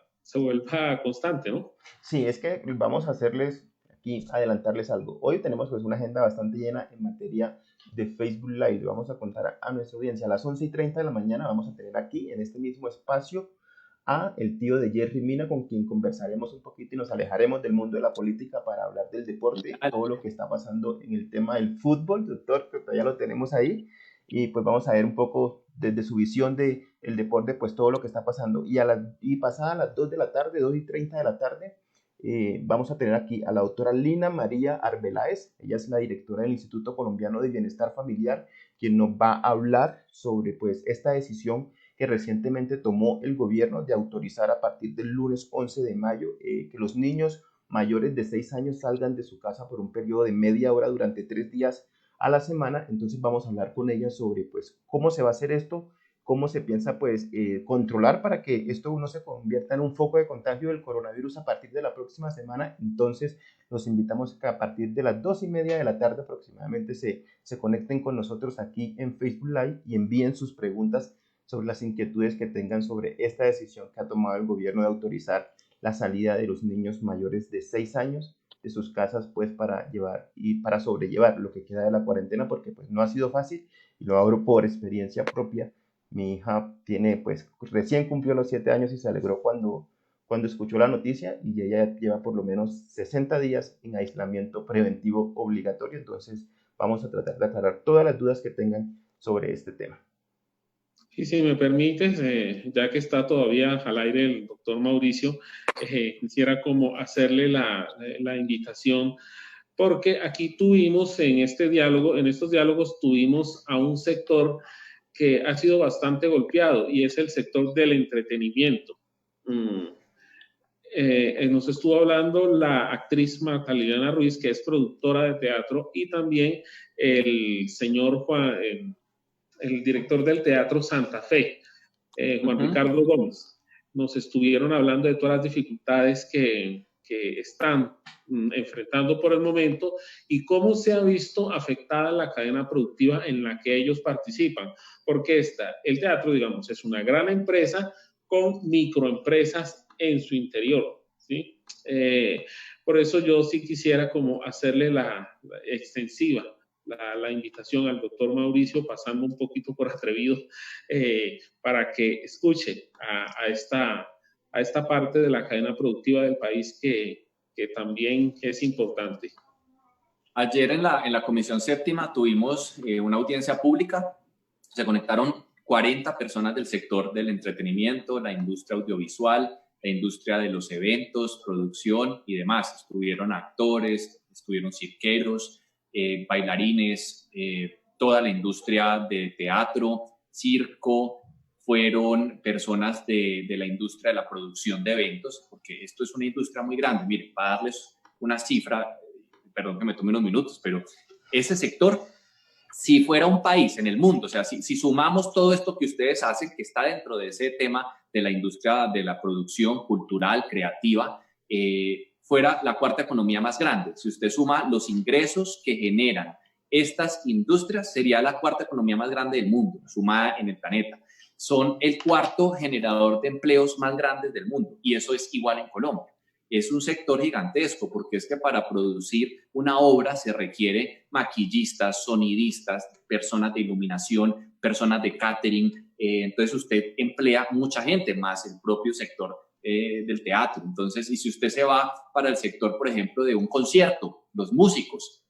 constante, ¿no? Sí, es que vamos a hacerles aquí, adelantarles algo. Hoy tenemos pues una agenda bastante llena en materia de Facebook Live. Vamos a contar a nuestra audiencia a las 11:30 de la mañana. Vamos a tener aquí en este mismo espacio a el tío de Jerry Mina, con quien conversaremos un poquito y nos alejaremos del mundo de la política para hablar del deporte, todo lo que está pasando en el tema del fútbol, doctor, que todavía lo tenemos ahí, y pues vamos a ver un poco desde su visión de el deporte, pues todo lo que está pasando. Y pasada las 2 de la tarde, 2:30 de la tarde, vamos a tener aquí a la doctora Lina María Arbeláez. Ella es la directora del Instituto Colombiano de Bienestar Familiar, quien nos va a hablar sobre pues esta decisión que recientemente tomó el gobierno de autorizar a partir del lunes 11 de mayo que los niños mayores de 6 años salgan de su casa por un periodo de media hora durante 3 días a la semana. Entonces vamos a hablar con ella sobre pues cómo se va a hacer esto, cómo se piensa pues controlar para que esto no se convierta en un foco de contagio del coronavirus a partir de la próxima semana. Entonces los invitamos a que a partir de las 2:30 de la tarde aproximadamente se conecten con nosotros aquí en Facebook Live y envíen sus preguntas sobre las inquietudes que tengan sobre esta decisión que ha tomado el gobierno de autorizar la salida de los niños mayores de 6 años de sus casas pues para llevar y para sobrellevar lo que queda de la cuarentena, porque pues no ha sido fácil, y lo abro por experiencia propia. Mi hija tiene pues recién cumplió los 7 años y se alegró cuando escuchó la noticia, y ella lleva por lo menos 60 días en aislamiento preventivo obligatorio. Entonces vamos a tratar de aclarar todas las dudas que tengan sobre este tema. Y si me permites, ya que está todavía al aire el doctor Mauricio, quisiera como hacerle la invitación, porque aquí tuvimos en estos diálogos tuvimos a un sector que ha sido bastante golpeado, y es el sector del entretenimiento. Nos estuvo hablando la actriz Magdalena Ruiz, que es productora de teatro, y también el señor Juan, el director del Teatro Santa Fe, Juan Ricardo Gómez. Nos estuvieron hablando de todas las dificultades que están enfrentando por el momento y cómo se ha visto afectada la cadena productiva en la que ellos participan. Porque el teatro, digamos, es una gran empresa con microempresas en su interior, ¿sí? Por eso yo sí quisiera como hacerle la extensiva la invitación al doctor Mauricio, pasando un poquito por atrevido, para que escuche a esta parte de la cadena productiva del país que también es importante. Ayer en la Comisión Séptima tuvimos una audiencia pública. Se conectaron 40 personas del sector del entretenimiento, la industria audiovisual, la industria de los eventos, producción y demás. Estuvieron actores, estuvieron cirqueros, bailarines, toda la industria de teatro, circo, fueron personas de la industria de la producción de eventos, porque esto es una industria muy grande. Miren, para darles una cifra, perdón que me tome unos minutos, pero ese sector, si fuera un país en el mundo, o sea, si sumamos todo esto que ustedes hacen, que está dentro de ese tema de la industria de la producción cultural, creativa, fuera la cuarta economía más grande. Si usted suma los ingresos que generan estas industrias, sería la cuarta economía más grande del mundo, sumada en el planeta. Son el cuarto generador de empleos más grandes del mundo, y eso es igual en Colombia. es un sector gigantesco, porque es que para producir una obra se requiere maquillistas, sonidistas, personas de iluminación, personas de catering. Entonces usted emplea mucha gente, más el propio sector del teatro. Entonces, y si usted se va para el sector, por ejemplo, de un concierto, los músicos,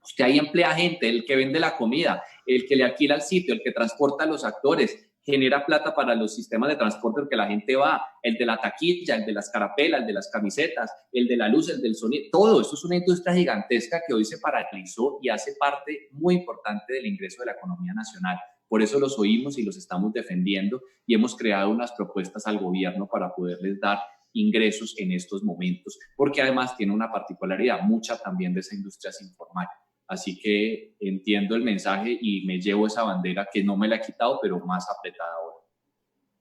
usted ahí emplea gente, el que vende la comida, el que le alquila el sitio, el que transporta a los actores, genera plata para los sistemas de transporte porque la gente va, el de la taquilla, el de las carapelas, el de las camisetas, el de la luz, el del sonido, todo esto es una industria gigantesca que hoy se paralizó y hace parte muy importante del ingreso de la economía nacional. Por eso los oímos y los estamos defendiendo y hemos creado unas propuestas al gobierno para poderles dar ingresos en estos momentos, porque además tiene una particularidad, mucha también de esa industria es informal. Así que entiendo el mensaje y me llevo esa bandera que no me la he quitado, pero más apretada ahora.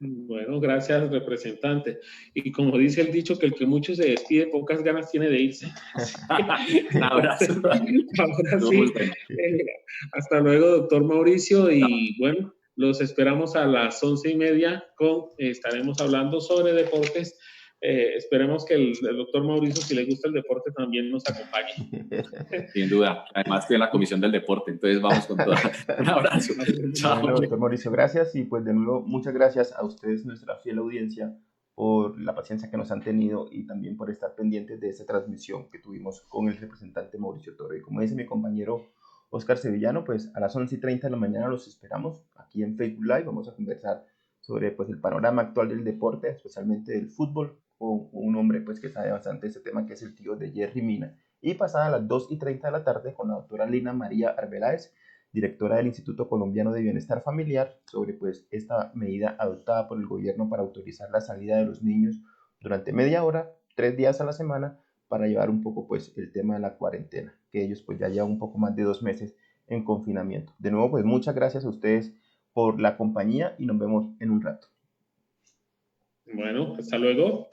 Bueno, gracias, representante. Y como dice el dicho, que el que mucho se despide, pocas ganas tiene de irse. Un abrazo. Ahora sí, hasta luego, doctor Mauricio. Y bueno, los esperamos a las 11:30 estaremos hablando sobre deportes. Esperemos que el doctor Mauricio, si le gusta el deporte, también nos acompañe. Sin duda. Además, estoy en la comisión del deporte, entonces vamos con todo. Un abrazo. Chao. Bueno, doctor Mauricio, gracias. Y pues de nuevo, muchas gracias a ustedes, nuestra fiel audiencia, por la paciencia que nos han tenido y también por estar pendientes de esta transmisión que tuvimos con el representante Mauricio Toro. Y como dice mi compañero Oscar Sevillano, pues a las 11:30 de la mañana los esperamos aquí en Facebook Live. Vamos a conversar sobre pues el panorama actual del deporte, especialmente del fútbol, con un hombre pues que sabe bastante de este tema, que es el tío de Jerry Mina. Y pasada a las 2:30 de la tarde con la doctora Lina María Arbeláez, directora del Instituto Colombiano de Bienestar Familiar, sobre pues esta medida adoptada por el gobierno para autorizar la salida de los niños durante media hora, 3 días a la semana, para llevar un poco pues el tema de la cuarentena, que ellos pues ya llevan un poco más de 2 meses en confinamiento. De nuevo pues muchas gracias a ustedes por la compañía y nos vemos en un rato. Bueno, hasta luego.